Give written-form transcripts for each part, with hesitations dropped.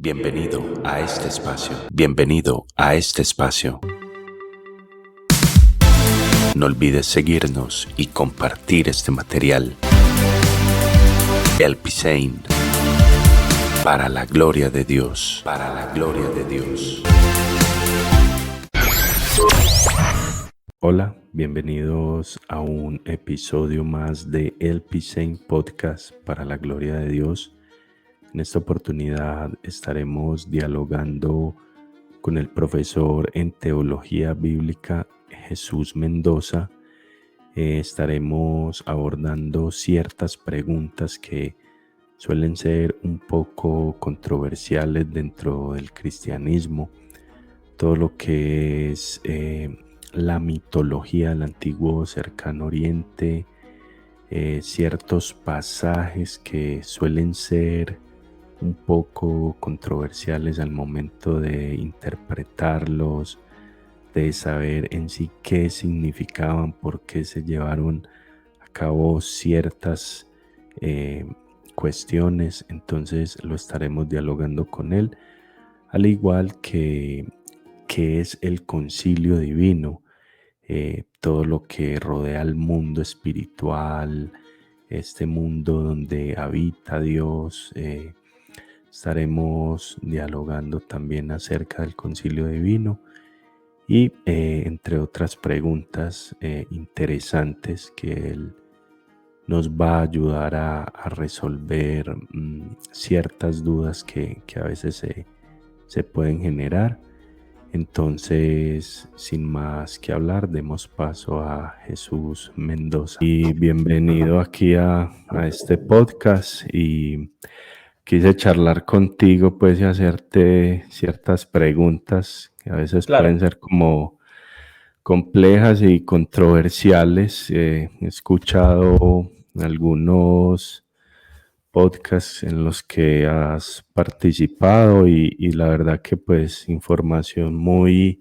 Bienvenido a este espacio. Bienvenido a este espacio. No olvides seguirnos y compartir este material. Elpizain. Para la gloria de Dios. Para la gloria de Dios. Hola, bienvenidos a un episodio más de Elpizain Podcast para la gloria de Dios. En esta oportunidad estaremos dialogando con el profesor en Teología Bíblica Jesús Mendoza. Estaremos abordando ciertas preguntas que suelen ser un poco controversiales dentro del cristianismo. Todo lo que es la mitología del antiguo cercano oriente, ciertos pasajes que suelen ser un poco controversiales al momento de interpretarlos, de saber en sí qué significaban, por qué se llevaron a cabo ciertas cuestiones. Entonces lo estaremos dialogando con él, al igual que qué es el concilio divino, todo lo que rodea al mundo espiritual, este mundo donde habita Dios. Estaremos dialogando también acerca del concilio divino y entre otras preguntas interesantes que él nos va a ayudar a resolver ciertas dudas que a veces se pueden generar. Entonces, sin más que hablar, demos paso a Jesús Mendoza. Y bienvenido aquí a este podcast, y quise charlar contigo pues y hacerte ciertas preguntas que a veces Claro. pueden ser como complejas y controversiales. He escuchado algunos podcasts en los que has participado y la verdad que pues información muy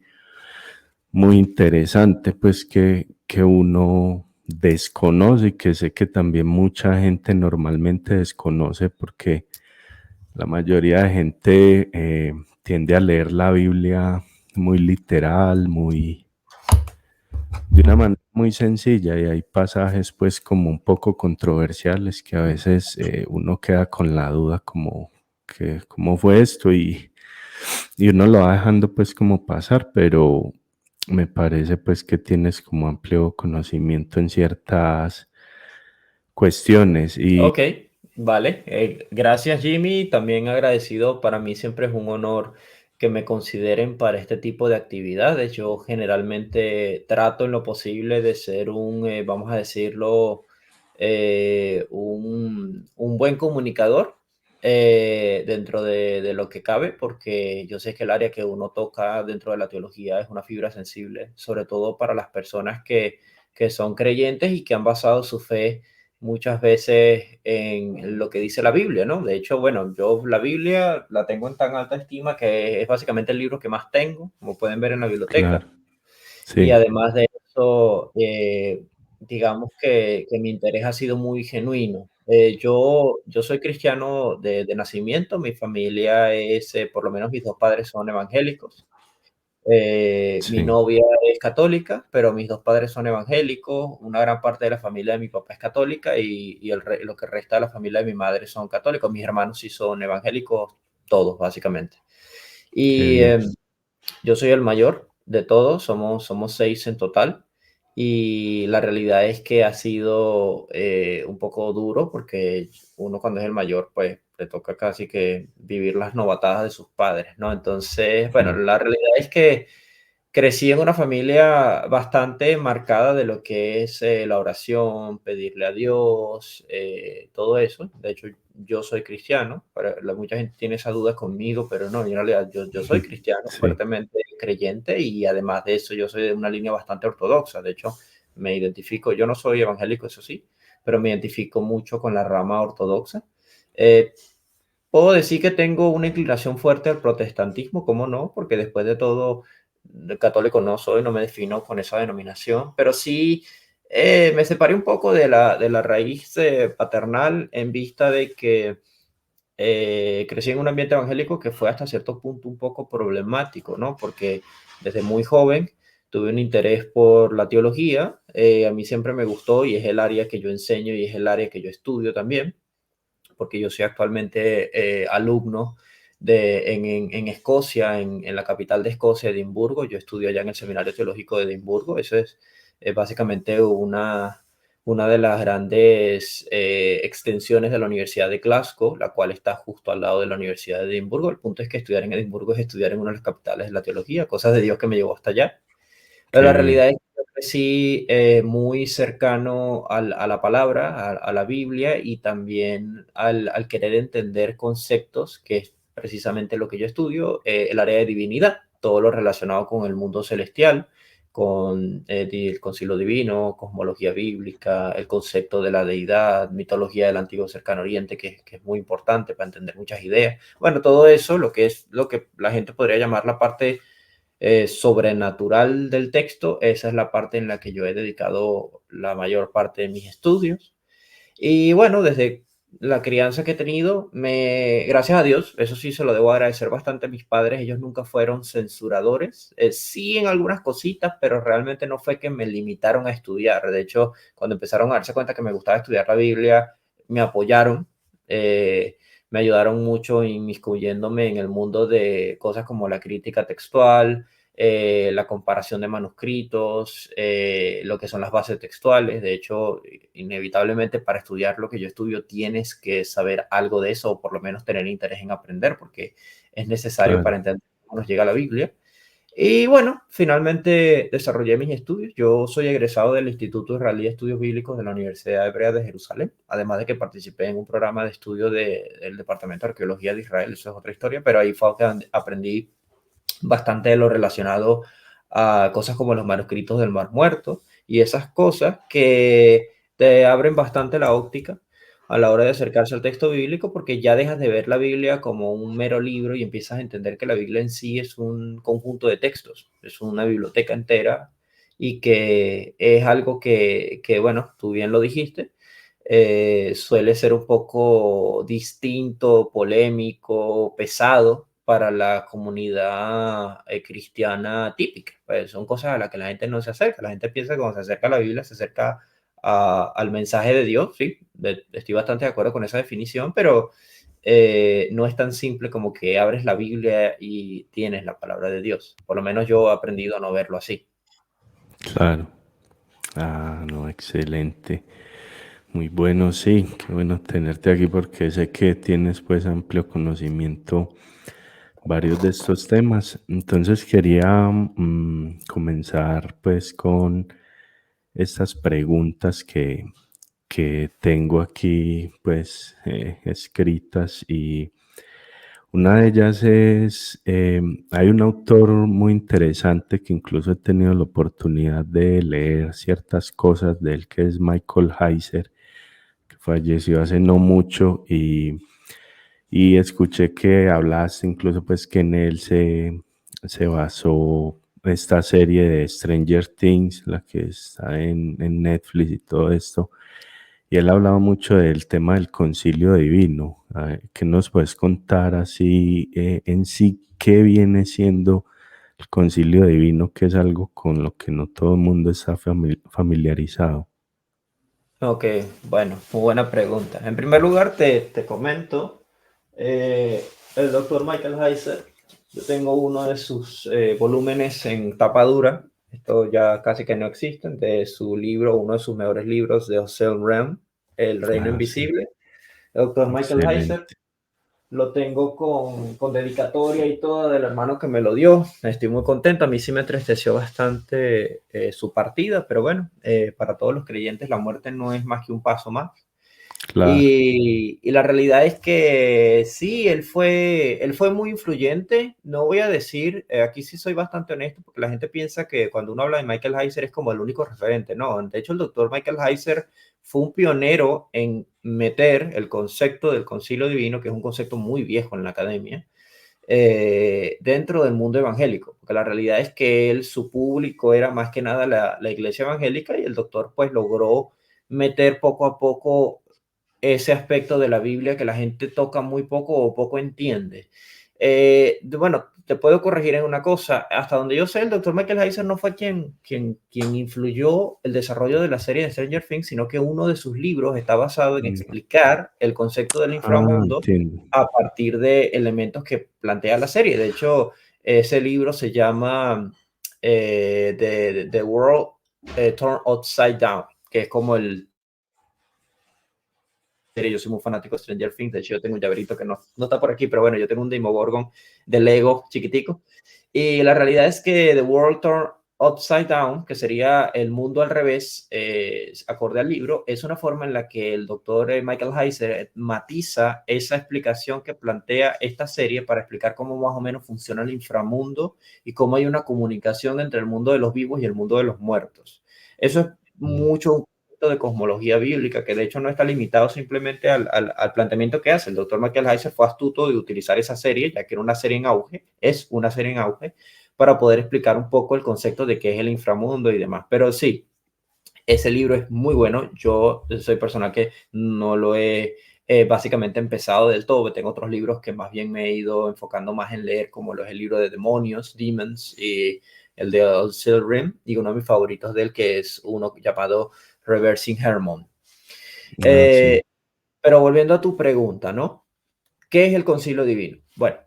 interesante pues que uno desconoce, y que sé que también mucha gente normalmente desconoce, porque la mayoría de gente tiende a leer la Biblia muy literal, de una manera muy sencilla, y hay pasajes pues como un poco controversiales que a veces uno queda con la duda como que cómo fue esto, y uno lo va dejando pues como pasar, pero me parece pues que tienes como amplio conocimiento en ciertas cuestiones. Y Ok, vale. Gracias, Jimmy. También agradecido. Para mí siempre es un honor que me consideren para este tipo de actividades. Yo generalmente trato en lo posible de ser vamos a decirlo, un buen comunicador dentro de lo que cabe, porque yo sé que el área que uno toca dentro de la teología es una fibra sensible, sobre todo para las personas que son creyentes y que han basado su fe muchas veces en lo que dice la Biblia, ¿no? De hecho, bueno, yo la Biblia la tengo en tan alta estima que es básicamente el libro que más tengo, como pueden ver en la biblioteca. claro, Y sí, además de eso, digamos que mi interés ha sido muy genuino. Yo soy cristiano de nacimiento, mi familia es, por lo menos mis dos padres son evangélicos. Mi sí, novia es católica, pero mis dos padres son evangélicos. Una gran parte de la familia de mi papá es católica y lo que resta de la familia de mi madre son católicos. Mis hermanos sí son evangélicos, todos básicamente. qué Y bien, yo soy el mayor de todos, somos seis en total. Y la realidad es que ha sido un poco duro porque uno cuando es el mayor, pues le toca casi que vivir las novatadas de sus padres, ¿no? Entonces, bueno, mm, la realidad es que crecí en una familia bastante marcada de lo que es la oración, pedirle a Dios, todo eso. De hecho, yo soy cristiano, mucha gente tiene esa duda conmigo, pero no, en realidad yo soy cristiano, sí, fuertemente creyente, y además de eso yo soy de una línea bastante ortodoxa. De hecho, me identifico, yo no soy evangélico, eso sí, pero me identifico mucho con la rama ortodoxa. Eh, Puedo decir que tengo una inclinación fuerte al protestantismo, ¿cómo no? Porque después de todo, católico no soy, no me defino con esa denominación, pero sí me separé un poco de la raíz paternal en vista de que crecí en un ambiente evangélico que fue hasta cierto punto un poco problemático, ¿no? Porque desde muy joven tuve un interés por la teología, a mí siempre me gustó y es el área que yo enseño y es el área que yo estudio también, porque yo soy actualmente alumno en Escocia, en la capital de Escocia, Edimburgo. Yo estudio allá en el Seminario Teológico de Edimburgo. Eso es básicamente una de las grandes extensiones de la Universidad de Glasgow, la cual está justo al lado de la Universidad de Edimburgo. El punto es que estudiar en Edimburgo es estudiar en una de las capitales de la teología, cosas de Dios que me llevó hasta allá. Pero Qué la bien. realidad es que yo crecí muy cercano a la palabra, a la Biblia y también al querer entender conceptos, que es precisamente lo que yo estudio, el área de divinidad, todo lo relacionado con el mundo celestial, con el concilio divino, cosmología bíblica, el concepto de la deidad, mitología del antiguo cercano oriente, que es muy importante para entender muchas ideas. Bueno, todo eso, lo que es lo que la gente podría llamar la parte sobrenatural del texto, esa es la parte en la que yo he dedicado la mayor parte de mis estudios. Y bueno, desde la crianza que he tenido, gracias a Dios, eso sí se lo debo agradecer bastante a mis padres, ellos nunca fueron censuradores, sí en algunas cositas, pero realmente no fue que me limitaron a estudiar. De hecho, cuando empezaron a darse cuenta que me gustaba estudiar la Biblia, me apoyaron, me ayudaron mucho inmiscuyéndome en el mundo de cosas como la crítica textual, la comparación de manuscritos, lo que son las bases textuales. De hecho, inevitablemente para estudiar lo que yo estudio tienes que saber algo de eso o por lo menos tener interés en aprender porque es necesario Claro. para entender cómo nos llega la Biblia. Y bueno, finalmente desarrollé mis estudios. Yo soy egresado del Instituto Israelí de Estudios Bíblicos de la Universidad Hebrea de Jerusalén, además de que participé en un programa de estudio del Departamento de Arqueología de Israel, eso es otra historia, pero ahí fue que aprendí bastante de lo relacionado a cosas como los manuscritos del Mar Muerto y esas cosas que te abren bastante la óptica a la hora de acercarse al texto bíblico, porque ya dejas de ver la Biblia como un mero libro y empiezas a entender que la Biblia en sí es un conjunto de textos, es una biblioteca entera y que es algo bueno, tú bien lo dijiste, suele ser un poco distinto, polémico, pesado para la comunidad cristiana típica. Pues son cosas a las que la gente no se acerca. La gente piensa que cuando se acerca a la Biblia se acerca al mensaje de Dios. Sí, estoy bastante de acuerdo con esa definición, pero no es tan simple como que abres la Biblia y tienes la palabra de Dios. Por lo menos yo he aprendido a no verlo así. Claro. Ah, no, excelente. Muy bueno, sí, qué bueno tenerte aquí porque sé que tienes pues amplio conocimiento varios de estos temas. Entonces quería comenzar pues con estas preguntas que tengo aquí pues escritas y una de ellas es, hay un autor muy interesante que incluso he tenido la oportunidad de leer ciertas cosas de él, que es Michael Heiser, que falleció hace no mucho y escuché que hablaste incluso pues que en él se basó esta serie de Stranger Things, la que está en Netflix y todo esto. Y él hablaba mucho del tema del concilio divino. ¿Qué nos puedes contar así en sí qué viene siendo el concilio divino, que es algo con lo que no todo el mundo está familiarizado? Ok, bueno, muy buena pregunta. En primer lugar, te comento, el doctor Michael Heiser, yo tengo uno de sus volúmenes en tapa dura, esto ya casi que no existe, de su libro, uno de sus mejores libros, de Ocean Realm, El Reino Ah, sí, Invisible. El doctor Michael Heiser excelente. lo tengo con dedicatoria y todo del hermano que me lo dio. Estoy muy contento. A mí sí me entristeció bastante su partida, pero bueno, para todos los creyentes la muerte no es más que un paso más. Claro, Y la realidad es que sí, él fue muy influyente. No voy a decir, aquí sí soy bastante honesto, porque la gente piensa que cuando uno habla de Michael Heiser es como el único referente. No, de hecho el doctor Michael Heiser fue un pionero en meter el concepto del concilio divino, que es un concepto muy viejo en la academia, dentro del mundo evangélico, porque la realidad es que él, su público era más que nada la iglesia evangélica y el doctor pues logró meter poco a poco ese aspecto de la Biblia que la gente toca muy poco o poco entiende. Bueno, te puedo corregir en una cosa. Hasta donde yo sé, el doctor Michael Heiser no fue quien influyó el desarrollo de la serie de Stranger Things, sino que uno de sus libros está basado en Mm. explicar el concepto del inframundo Entiendo. a partir de elementos que plantea la serie. De hecho, ese libro se llama The World Turned Upside Down, que es como el serie. Yo soy muy fanático de Stranger Things. De hecho, yo tengo un llaverito que no está por aquí, pero bueno, yo tengo un Demogorgon de Lego chiquitico. Y la realidad es que The World Turned Upside Down, que sería el mundo al revés, acorde al libro, es una forma en la que el doctor Michael Heiser matiza esa explicación que plantea esta serie para explicar cómo más o menos funciona el inframundo y cómo hay una comunicación entre el mundo de los vivos y el mundo de los muertos. Eso es Mm. mucho de cosmología bíblica, que de hecho no está limitado simplemente al planteamiento que hace. El doctor Michael Heiser fue astuto de utilizar esa serie, ya que era una serie en auge, es una serie en auge, para poder explicar un poco el concepto de qué es el inframundo y demás. Pero sí, ese libro es muy bueno. Yo soy persona que no lo he básicamente empezado del todo. Tengo otros libros que más bien me he ido enfocando más en leer, como el libro de demonios, Demons, y el de Seal Rim, y uno de mis favoritos de él, que es uno llamado Reversing Hermon. Ah, sí. Pero volviendo a tu pregunta, ¿no? ¿Qué es el concilio divino? Bueno,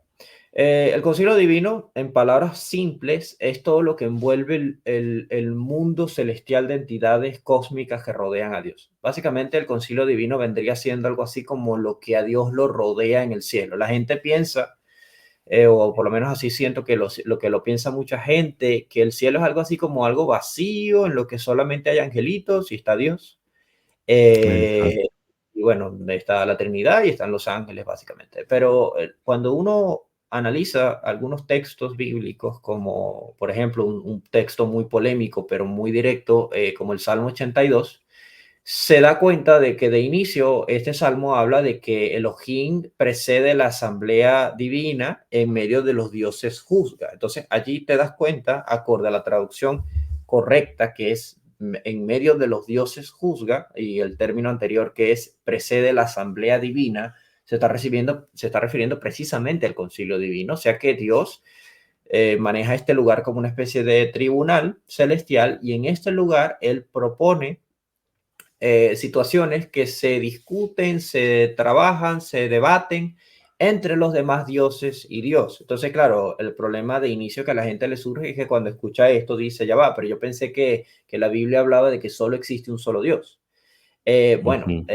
el concilio divino, en palabras simples, es todo lo que envuelve el mundo celestial de entidades cósmicas que rodean a Dios. Básicamente, el concilio divino vendría siendo algo así como lo que a Dios lo rodea en el cielo. La gente piensa, o por lo menos así siento que lo que lo piensa mucha gente, que el cielo es algo así como algo vacío, en lo que solamente hay angelitos y está Dios. Exacto. Y bueno, está la Trinidad y están los ángeles, básicamente. Pero cuando uno analiza algunos textos bíblicos, como por ejemplo un texto muy polémico, pero muy directo, como el Salmo 82, se da cuenta de que de inicio este salmo habla de que Elohim precede la asamblea divina, en medio de los dioses juzga. Entonces allí te das cuenta, acorde a la traducción correcta, que es en medio de los dioses juzga, y el término anterior, que es precede la asamblea divina, se está refiriendo precisamente al concilio divino. O sea que Dios maneja este lugar como una especie de tribunal celestial, y en este lugar él propone situaciones que se discuten, se trabajan, se debaten entre los demás dioses y Dios. Entonces, claro, el problema de inicio que a la gente le surge es que cuando escucha esto dice, ya va, pero yo pensé que la Biblia hablaba de que solo existe un solo Dios. Bueno, Ujú.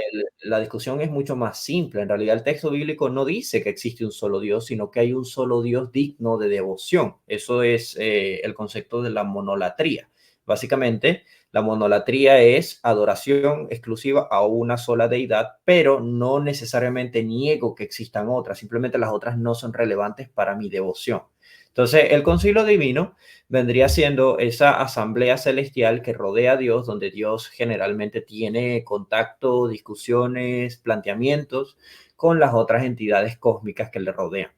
la discusión es mucho más simple. En realidad, el texto bíblico no dice que existe un solo Dios, sino que hay un solo Dios digno de devoción. Eso es el concepto de la monolatría. Básicamente, la monolatría es adoración exclusiva a una sola deidad, pero no necesariamente niego que existan otras, simplemente las otras no son relevantes para mi devoción. Entonces, el concilio divino vendría siendo esa asamblea celestial que rodea a Dios, donde Dios generalmente tiene contacto, discusiones, planteamientos con las otras entidades cósmicas que le rodean.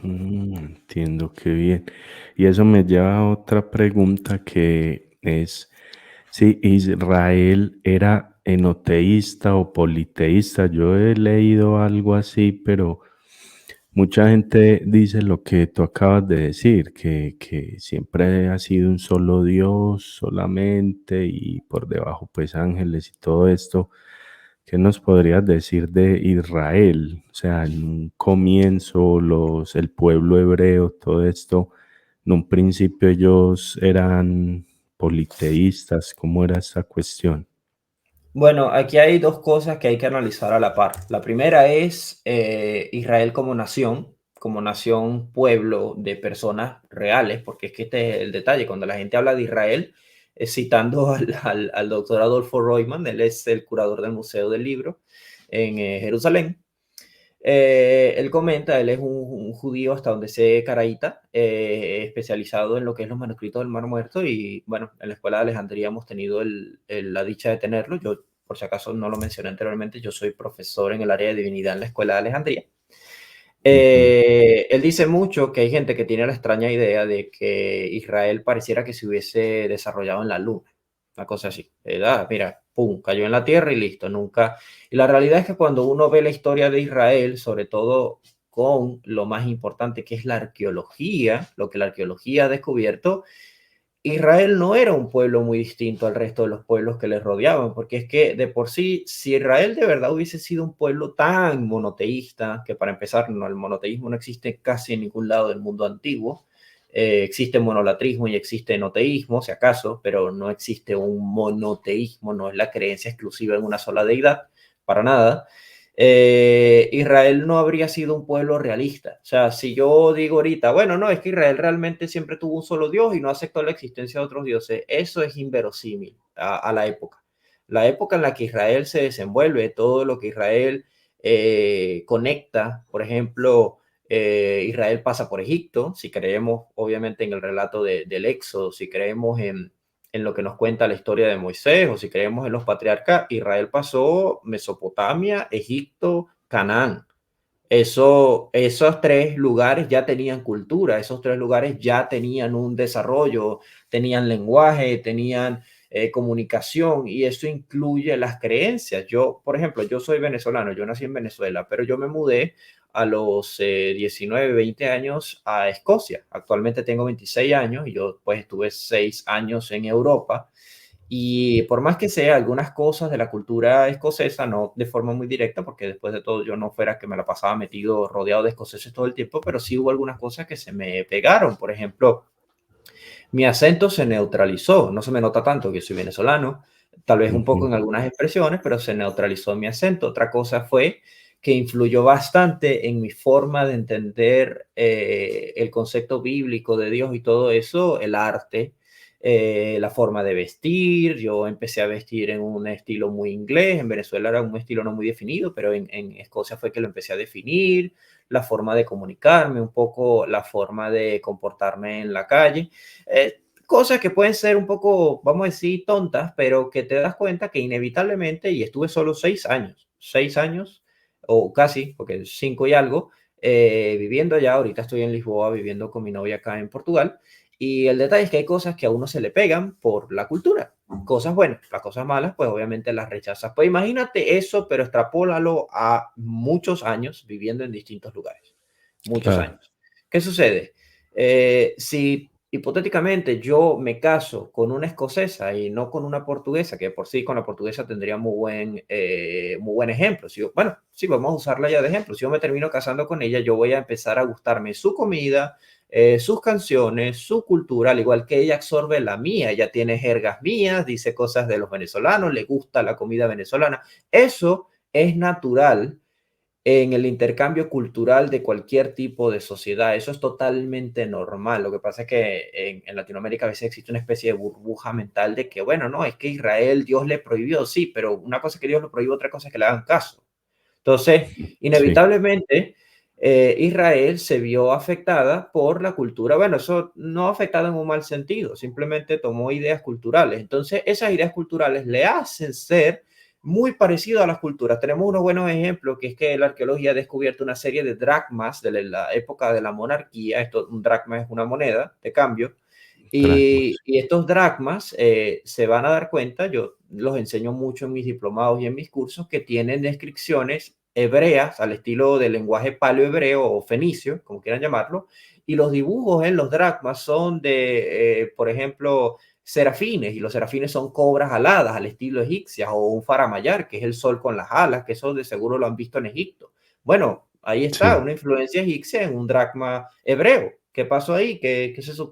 Entiendo, qué bien. Y eso me lleva a otra pregunta que es si Israel era enoteísta o politeísta. Yo he leído algo así, pero mucha gente dice lo que tú acabas de decir, que siempre ha sido un solo Dios solamente y por debajo pues ángeles y todo esto. ¿Qué nos podrías decir de Israel? O sea, en un comienzo el pueblo hebreo, todo esto, en un principio ellos eran politeístas. ¿Cómo era esa cuestión? Bueno, aquí hay dos cosas que hay que analizar a la par. La primera es Israel como nación, pueblo de personas reales, porque es que este es el detalle. Cuando la gente habla de Israel, citando al doctor Adolfo Royman, él es el curador del Museo del Libro en Jerusalén. Él comenta, él es un judío hasta donde sé caraíta, especializado en lo que es los manuscritos del Mar Muerto, y bueno, en la escuela de Alejandría hemos tenido la dicha de tenerlo. Yo, por si acaso no lo mencioné anteriormente, yo soy profesor en el área de divinidad en la escuela de Alejandría. Ujú. Él dice mucho que hay gente que tiene la extraña idea de que Israel pareciera que se hubiese desarrollado en la luna, una cosa así. Mira, pum, cayó en la tierra y listo, nunca. Y la realidad es que cuando uno ve la historia de Israel, sobre todo con lo más importante que es la arqueología, lo que la arqueología ha descubierto, Israel no era un pueblo muy distinto al resto de los pueblos que les rodeaban, porque es que de por sí, si Israel de verdad hubiese sido un pueblo tan monoteísta, que para empezar, no, el monoteísmo no existe casi en ningún lado del mundo antiguo, existe monolatrismo y existe enoteísmo, si acaso, pero no existe un monoteísmo, no es la creencia exclusiva en una sola deidad, para nada. Israel no habría sido un pueblo realista. O sea, si yo digo ahorita, bueno, no, es que Israel realmente siempre tuvo un solo Dios y no aceptó la existencia de otros dioses, eso es inverosímil a la época. La época en la que Israel se desenvuelve, todo lo que Israel conecta, por ejemplo, Israel pasa por Egipto, si creemos obviamente en el relato del Éxodo, si creemos en lo que nos cuenta la historia de Moisés, o si creemos en los patriarcas, Israel pasó Mesopotamia, Egipto, Canaán. Esos tres lugares ya tenían cultura, esos tres lugares ya tenían un desarrollo, tenían lenguaje, tenían comunicación, y eso incluye las creencias. Yo, por ejemplo, yo soy venezolano, yo nací en Venezuela, pero yo me mudé a los 19, 20 años a Escocia. Actualmente tengo 26 años y yo pues estuve 6 años en Europa. Y por más que sea algunas cosas de la cultura escocesa, no de forma muy directa, porque después de todo yo no fuera que me la pasaba metido rodeado de escoceses todo el tiempo, pero sí hubo algunas cosas que se me pegaron. Por ejemplo, mi acento se neutralizó, no se me nota tanto que soy venezolano, tal vez un poco Ujú. en algunas expresiones, pero se neutralizó mi acento. Otra cosa fue que influyó bastante en mi forma de entender el concepto bíblico de Dios y todo eso, el arte, la forma de vestir. Yo empecé a vestir en un estilo muy inglés, en Venezuela era un estilo no muy definido, pero en Escocia fue que lo empecé a definir, la forma de comunicarme, un poco la forma de comportarme en la calle. Cosas que pueden ser un poco, vamos a decir, tontas, pero que te das cuenta que inevitablemente, y estuve solo 6 años, o casi, porque 5 y algo, viviendo allá. Ahorita estoy en Lisboa viviendo con mi novia acá en Portugal, y el detalle es que hay cosas que a uno se le pegan por la cultura, cosas buenas, las cosas malas, pues obviamente las rechazas. Pues imagínate eso, pero extrapólalo a muchos años viviendo en distintos lugares, muchos Claro, años. ¿Qué sucede? Si hipotéticamente yo me caso con una escocesa y no con una portuguesa, que por sí con la portuguesa tendría muy buen ejemplo. Si yo, bueno, sí, vamos a usarla ya de ejemplo. Si yo me termino casando con ella, yo voy a empezar a gustarme su comida, sus canciones, su cultura, al igual que ella absorbe la mía. Ella tiene jergas mías, dice cosas de los venezolanos, le gusta la comida venezolana. Eso es natural en el intercambio cultural de cualquier tipo de sociedad. Eso es totalmente normal. Lo que pasa es que en Latinoamérica a veces existe una especie de burbuja mental de que, bueno, no, es que Israel Dios le prohibió, sí, pero una cosa es que Dios lo prohibió, otra cosa es que le hagan caso. Entonces, sí, inevitablemente, Israel se vio afectada por la cultura. Bueno, eso no afectada en un mal sentido, simplemente tomó ideas culturales. Entonces, esas ideas culturales le hacen ser muy parecido a las culturas. Tenemos unos buenos ejemplos, que es que la arqueología ha descubierto una serie de dracmas de la época de la monarquía. Esto, un dracma es una moneda de cambio. dracmas. Y estos dracmas se van a dar cuenta, yo los enseño mucho en mis diplomados y en mis cursos, que tienen descripciones hebreas al estilo del lenguaje paleohebreo o fenicio, como quieran llamarlo, y los dibujos en los dracmas son de, por ejemplo, serafines, y los serafines son cobras aladas al estilo egipcias, o un faramayar, que es el sol con las alas, que eso de seguro lo han visto en Egipto. Bueno, ahí está, Sí, una influencia egipcia en un dracma hebreo. ¿Qué pasó ahí?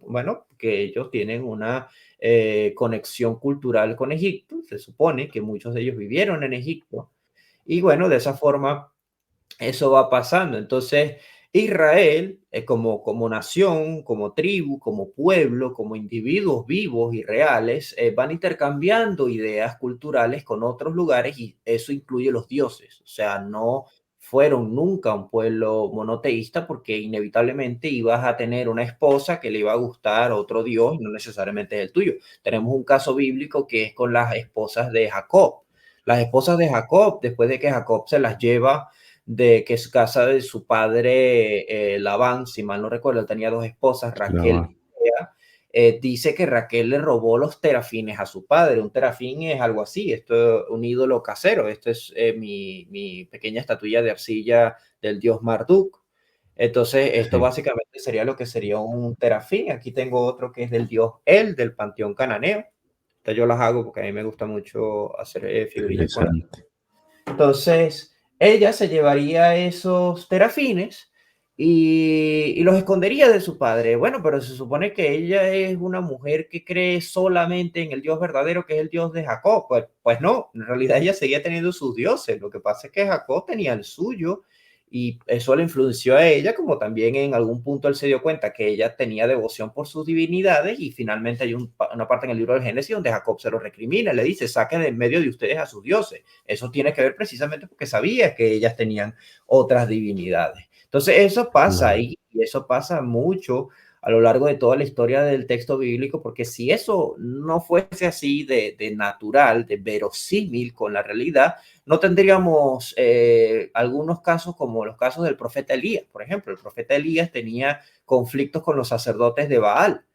Bueno, que ellos tienen una conexión cultural con Egipto. Se supone que muchos de ellos vivieron en Egipto. Y bueno, de esa forma eso va pasando. Entonces, Israel, como nación, como tribu, como pueblo, como individuos vivos y reales, van intercambiando ideas culturales con otros lugares, y eso incluye los dioses. O sea, no fueron nunca un pueblo monoteísta, porque inevitablemente ibas a tener una esposa que le iba a gustar a otro dios y no necesariamente es el tuyo. Tenemos un caso bíblico que es con las esposas de Jacob. Las esposas de Jacob, después de que Jacob se las lleva de que es casa de su padre Labán, si mal no recuerdo, él tenía dos esposas, Raquel Labán. y Lea. dice que Raquel le robó los terafines a su padre. Un terafín es algo así, esto es un ídolo casero. Esto es mi pequeña estatuilla de arcilla del dios Marduk. Entonces, esto Sí, básicamente sería lo que sería un terafín. Aquí tengo otro que es del dios El, del panteón cananeo. Estas yo las hago porque a mí me gusta mucho hacer figurillas con las. interesante. Entonces, ella se llevaría esos terafines y los escondería de su padre. Bueno, pero se supone que ella es una mujer que cree solamente en el Dios verdadero, que es el Dios de Jacob. Pues no, en realidad ella seguía teniendo sus dioses. Lo que pasa es que Jacob tenía el suyo y eso le influenció a ella, como también en algún punto él se dio cuenta que ella tenía devoción por sus divinidades y finalmente hay una parte en el libro del Génesis donde Jacob se lo recrimina, le dice, saquen de en medio de ustedes a sus dioses. Eso tiene que ver precisamente porque sabía que ellas tenían otras divinidades. Entonces eso pasa Claro. ahí y eso pasa mucho a lo largo de toda la historia del texto bíblico, porque si eso no fuese así de natural, de verosímil con la realidad, no tendríamos algunos casos como los casos del profeta Elías. Por ejemplo, el profeta Elías tenía conflictos con los sacerdotes de Baal.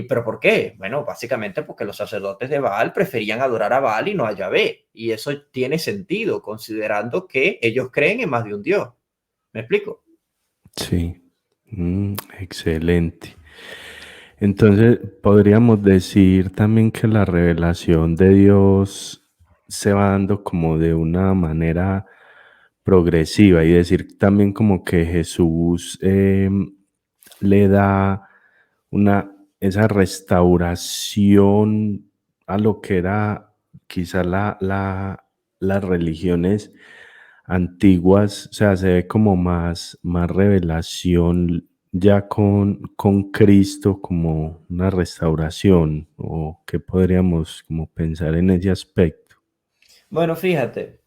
¿Pero por qué? Bueno, básicamente porque los sacerdotes de Baal preferían adorar a Baal y no a Yahvé. Y eso tiene sentido, considerando que ellos creen en más de un Dios. ¿Me explico? Sí, excelente. Entonces, podríamos decir también que la revelación de Dios se va dando como de una manera progresiva y decir también como que Jesús le da esa restauración a lo que era quizá las religiones antiguas, o sea, se ve como más revelación ya con Cristo como una restauración, o qué podríamos como pensar en ese aspecto. Bueno, fíjate,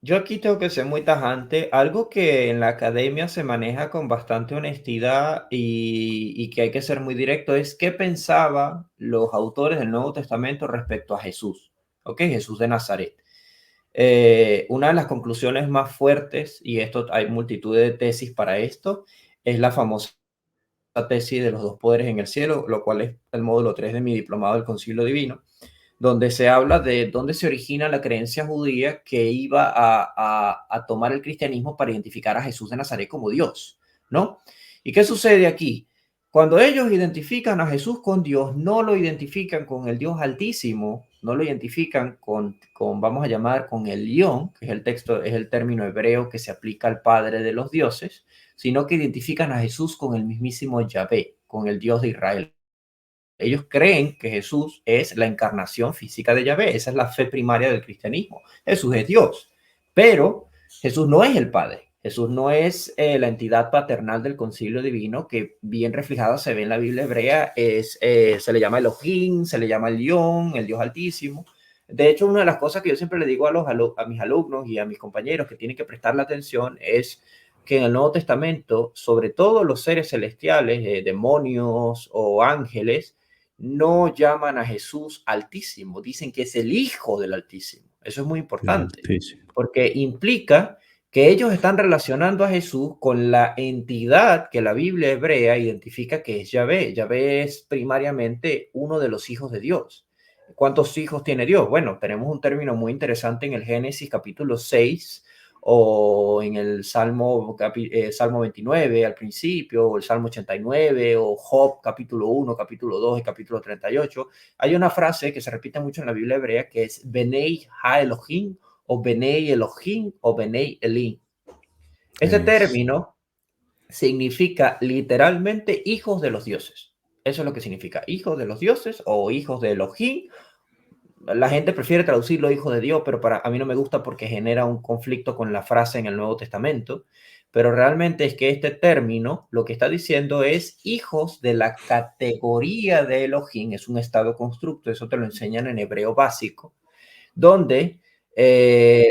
yo aquí tengo que ser muy tajante. Algo que en la academia se maneja con bastante honestidad y que hay que ser muy directo es qué pensaban los autores del Nuevo Testamento respecto a Jesús, ¿ok? Jesús de Nazaret. Una de las conclusiones más fuertes, y esto hay multitud de tesis para esto, es la famosa tesis de los dos poderes en el cielo, lo cual es el módulo 3 de mi diplomado del Concilio Divino, donde se habla de dónde se origina la creencia judía que iba a tomar el cristianismo para identificar a Jesús de Nazaret como Dios, ¿no? ¿Y qué sucede aquí? Cuando ellos identifican a Jesús con Dios, no lo identifican con el Dios Altísimo, no lo identifican vamos a llamar, con el Lión, que es el texto, es el término hebreo que se aplica al Padre de los dioses, sino que identifican a Jesús con el mismísimo Yahvé, con el Dios de Israel. Ellos creen que Jesús es la encarnación física de Yahvé. Esa es la fe primaria del cristianismo. Jesús es Dios, pero Jesús no es el Padre. Jesús no es la entidad paternal del concilio divino que bien reflejada se ve en la Biblia hebrea. Se le llama Elohim, se le llama el León, el Dios Altísimo. De hecho, una de las cosas que yo siempre le digo a mis alumnos y a mis compañeros que tienen que prestarle atención es que en el Nuevo Testamento, sobre todo los seres celestiales, demonios o ángeles, no llaman a Jesús Altísimo, dicen que es el Hijo del Altísimo. Eso es muy El importante, Altísimo. porque implica que ellos están relacionando a Jesús con la entidad que la Biblia hebrea identifica que es Yahvé. Yahvé es primariamente uno de los hijos de Dios. ¿Cuántos hijos tiene Dios? Bueno, tenemos un término muy interesante en el Génesis capítulo 6 o en el Salmo 29 al principio, o el Salmo 89, o Job capítulo 1, capítulo 2 y capítulo 38. Hay una frase que se repite mucho en la Biblia hebrea que es Benei Ha Elohim, o Benei Elohim, o Benei Elim. Este Es, término significa literalmente hijos de los dioses. Eso es lo que significa, hijos de los dioses o hijos de Elohim. La gente prefiere traducirlo hijo de Dios, pero a mí no me gusta porque genera un conflicto con la frase en el Nuevo Testamento. Pero realmente es que este término lo que está diciendo es hijos de la categoría de Elohim, es un estado constructo, eso te lo enseñan en hebreo básico, donde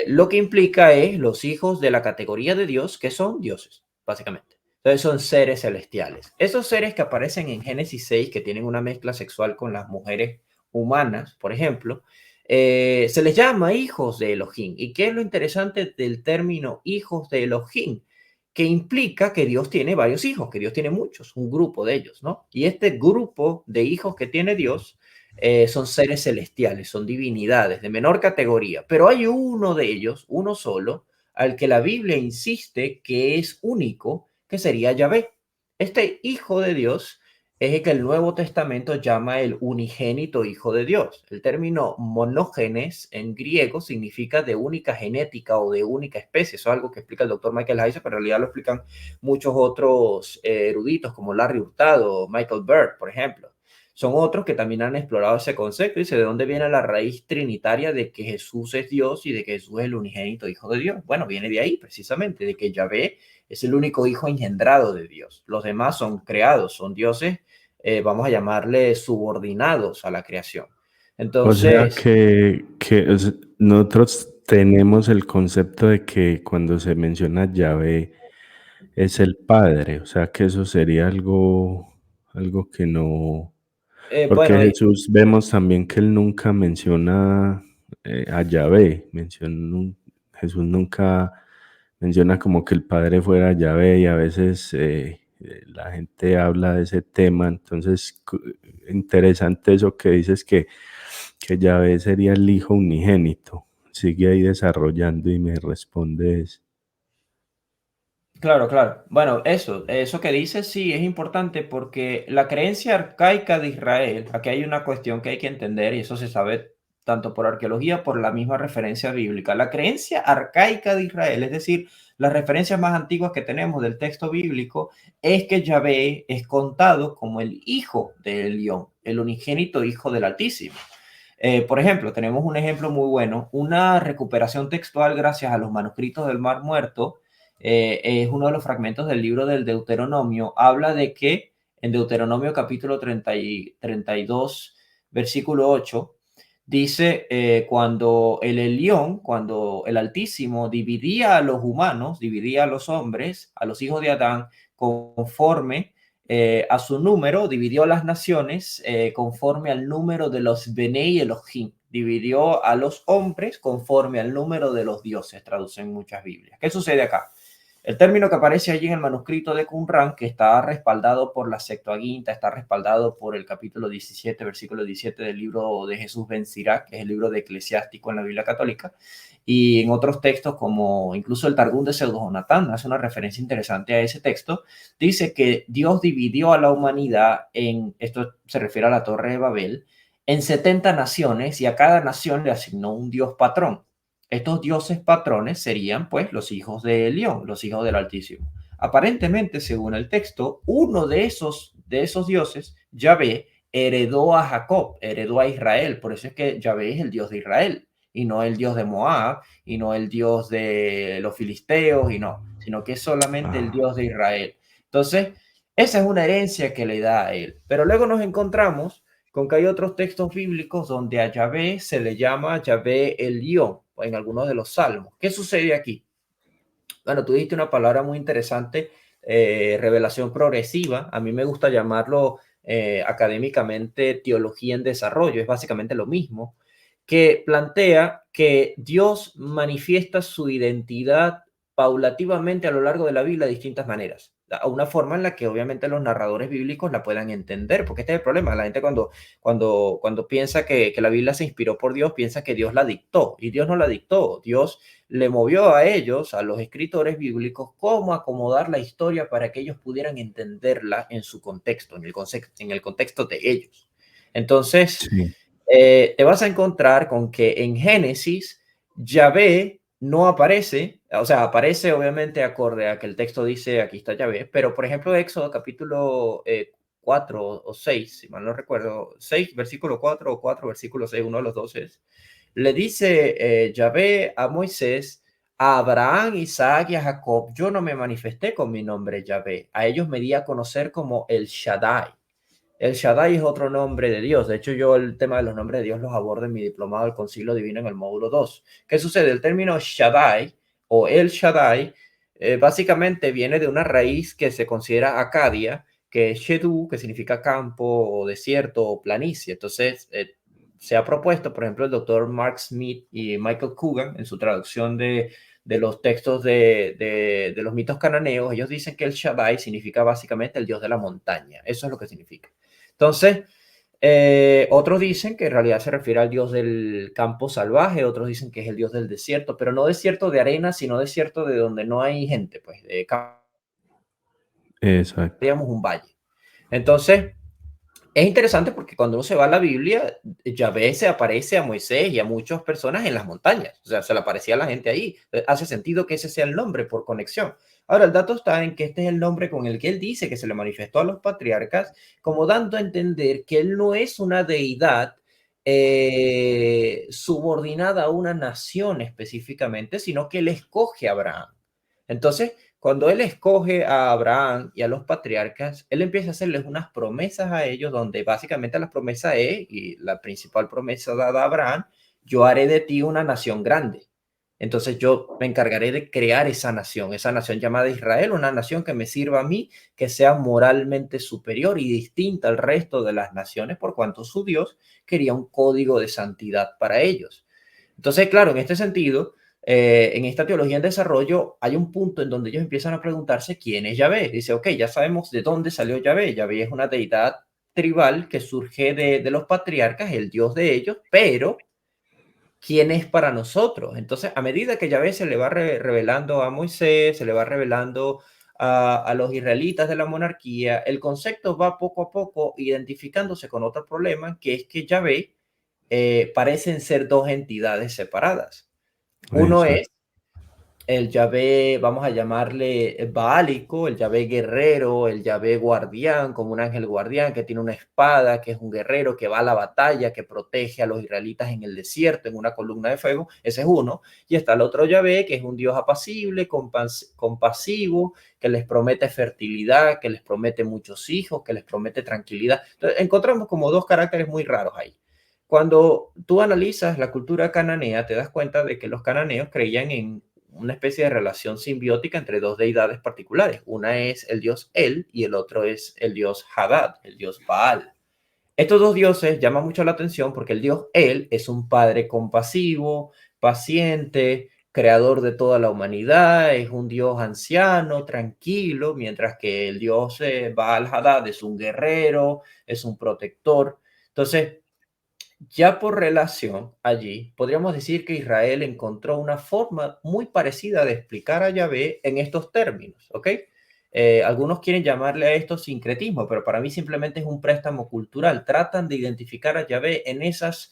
lo que implica es los hijos de la categoría de Dios, que son dioses, básicamente. Entonces son seres celestiales. Esos seres que aparecen en Génesis 6, que tienen una mezcla sexual con las mujeres humanas, por ejemplo, se les llama hijos de Elohim. ¿Y qué es lo interesante del término hijos de Elohim? que implica que Dios tiene varios hijos, que Dios tiene muchos, un grupo de ellos, ¿no? Y este grupo de hijos que tiene Dios son seres celestiales, son divinidades de menor categoría, pero hay uno de ellos, uno solo, al que la Biblia insiste que es único, que sería Yahvé. Este hijo de Dios es el que el Nuevo Testamento llama el unigénito Hijo de Dios. El término monógenes en griego significa de única genética o de única especie. Eso es algo que explica el doctor Michael Heiser, pero en realidad lo explican muchos otros eruditos como Larry Hurtado, Michael Bird, por ejemplo. Son otros que también han explorado ese concepto. Dice, ¿de dónde viene la raíz trinitaria de que Jesús es Dios y de que Jesús es el unigénito Hijo de Dios? Bueno, viene de ahí precisamente, de que Yahvé es el único hijo engendrado de Dios. Los demás son creados, son dioses, vamos a llamarle subordinados a la creación. O sea Entonces, nosotros tenemos el concepto de que cuando se menciona Yahvé es el Padre, o sea que eso sería algo que no, porque bueno, Jesús vemos también que él nunca menciona a Yahvé, Jesús nunca menciona como que el Padre fuera Yahvé y a veces la gente habla de ese tema, entonces interesante eso que dices que Yahvé sería el Hijo unigénito. Sigue ahí desarrollando y me respondes. claro, claro. Bueno, eso que dices sí es importante porque la creencia arcaica de Israel, aquí hay una cuestión que hay que entender y eso se sabe tanto por arqueología, por la misma referencia bíblica. La creencia arcaica de Israel, es decir, las referencias más antiguas que tenemos del texto bíblico, es que Yahvé es contado como el hijo de Elión, el unigénito hijo del Altísimo. Por ejemplo, tenemos un ejemplo muy bueno, una recuperación textual gracias a los manuscritos del Mar Muerto, es uno de los fragmentos del libro del Deuteronomio, habla de que en Deuteronomio capítulo 32, versículo 8, dice, cuando el Elión, cuando el Altísimo dividía a los humanos, dividía a los hombres, a los hijos de Adán, conforme a su número, dividió las naciones conforme al número de los Benei Elohim, dividió a los hombres conforme al número de los dioses, traducen muchas Biblias. ¿Qué sucede acá? El término que aparece allí en el manuscrito de Qumran, que está respaldado por la Septuaginta, está respaldado por el capítulo 17, versículo 17 del libro de Jesús ben Sirach, que es el libro de eclesiástico en la Biblia católica, y en otros textos como incluso el Targum de Pseudo Jonatán hace una referencia interesante a ese texto, dice que Dios dividió a la humanidad esto se refiere a la Torre de Babel, en 70 naciones y a cada nación le asignó un dios patrón. Estos dioses patrones serían, pues, los hijos de Elión, los hijos del Altísimo. Aparentemente, según el texto, uno de esos dioses, Yahvé, heredó a Jacob, heredó a Israel. Por eso es que Yahvé es el Dios de Israel y no el Dios de Moab y no el Dios de los filisteos y no, sino que es solamente el Ah, Dios de Israel. Entonces, esa es una herencia que le da a él. Pero luego nos encontramos con que hay otros textos bíblicos donde a Yahvé se le llama Yahvé Elión en algunos de los salmos. ¿Qué sucede aquí? Bueno, tú dijiste una palabra muy interesante, revelación progresiva. A mí me gusta llamarlo académicamente teología en desarrollo. Es básicamente lo mismo, que plantea que Dios manifiesta su identidad paulativamente a lo largo de la Biblia de distintas maneras. A una forma en la que obviamente los narradores bíblicos la puedan entender, porque este es el problema. La gente cuando piensa que la Biblia se inspiró por Dios, piensa que Dios la dictó, y Dios no la dictó. Dios le movió a ellos, a los escritores bíblicos, cómo acomodar la historia para que ellos pudieran entenderla en su contexto, en el contexto de ellos. Entonces, sí. te vas a encontrar con que en Génesis, Yahvé no aparece, o sea, aparece obviamente acorde a que el texto dice aquí está Yahvé, pero por ejemplo, Éxodo capítulo 4 o 6, si mal no recuerdo, 6 versículo 4 o 4 versículo 6, uno de los dos es, le dice Yahvé a Moisés, a Abraham, Isaac y a Jacob, yo no me manifesté con mi nombre Yahvé, a ellos me di a conocer como el Shaddai. El Shaddai es otro nombre de Dios. De hecho, yo el tema de los nombres de Dios los abordo en mi diplomado del Concilio Divino en el módulo 2. ¿Qué sucede? El término Shaddai o el Shaddai básicamente viene de una raíz que se considera acadia, que es Shedu, que significa campo o desierto o planicie. Entonces, se ha propuesto, por ejemplo, el doctor Mark Smith y Michael Coogan en su traducción de los textos de los mitos cananeos, ellos dicen que el Shaddai significa básicamente el dios de la montaña. Eso es lo que significa. Entonces, otros dicen que en realidad se refiere al dios del campo salvaje, otros dicen que es el dios del desierto, pero no desierto de arena, sino desierto de donde no hay gente, pues de Exacto. digamos un valle. Entonces, es interesante porque cuando uno se va a la Biblia, Yahvé se aparece a Moisés y a muchas personas en las montañas. O sea, se le aparecía a la gente ahí. Hace sentido que ese sea el nombre por conexión. Ahora, el dato está en que este es el nombre con el que él dice que se le manifestó a los patriarcas, como dando a entender que él no es una deidad subordinada a una nación específicamente, sino que él escoge a Abraham. Entonces, cuando él escoge a Abraham y a los patriarcas, él empieza a hacerles unas promesas a ellos, donde básicamente la promesa es, y la principal promesa dada a Abraham, yo haré de ti una nación grande. Entonces yo me encargaré de crear esa nación llamada Israel, una nación que me sirva a mí, que sea moralmente superior y distinta al resto de las naciones, por cuanto su Dios quería un código de santidad para ellos. Entonces, claro, en este sentido, en esta teología en desarrollo hay un punto en donde ellos empiezan a preguntarse quién es Yahvé. Dice, ok, ya sabemos de dónde salió Yahvé. Yahvé es una deidad tribal que surge de los patriarcas, el dios de ellos, pero ¿quién es para nosotros? Entonces, a medida que Yahvé se le va revelando a Moisés, se le va revelando a los israelitas de la monarquía, el concepto va poco a poco identificándose con otro problema, que es que Yahvé parecen ser dos entidades separadas. Uno es Exacto. el Yahvé, vamos a llamarle baálico, el Yahvé guerrero, el Yahvé guardián, como un ángel guardián que tiene una espada, que es un guerrero, que va a la batalla, que protege a los israelitas en el desierto, en una columna de fuego. Ese es uno. Y está el otro Yahvé, que es un Dios apacible, compasivo, que les promete fertilidad, que les promete muchos hijos, que les promete tranquilidad. Entonces, encontramos como dos caracteres muy raros ahí. Cuando tú analizas la cultura cananea, te das cuenta de que los cananeos creían en una especie de relación simbiótica entre dos deidades particulares. Una es el dios El y el otro es el dios Hadad, el dios Baal. Estos dos dioses llaman mucho la atención porque el dios El es un padre compasivo, paciente, creador de toda la humanidad, es un dios anciano, tranquilo, mientras que el dios Baal Hadad es un guerrero, es un protector. Entonces, ya por relación allí, podríamos decir que Israel encontró una forma muy parecida de explicar a Yahvé en estos términos, ¿ok? Algunos quieren llamarle a esto sincretismo, pero para mí simplemente es un préstamo cultural. Tratan de identificar a Yahvé en esos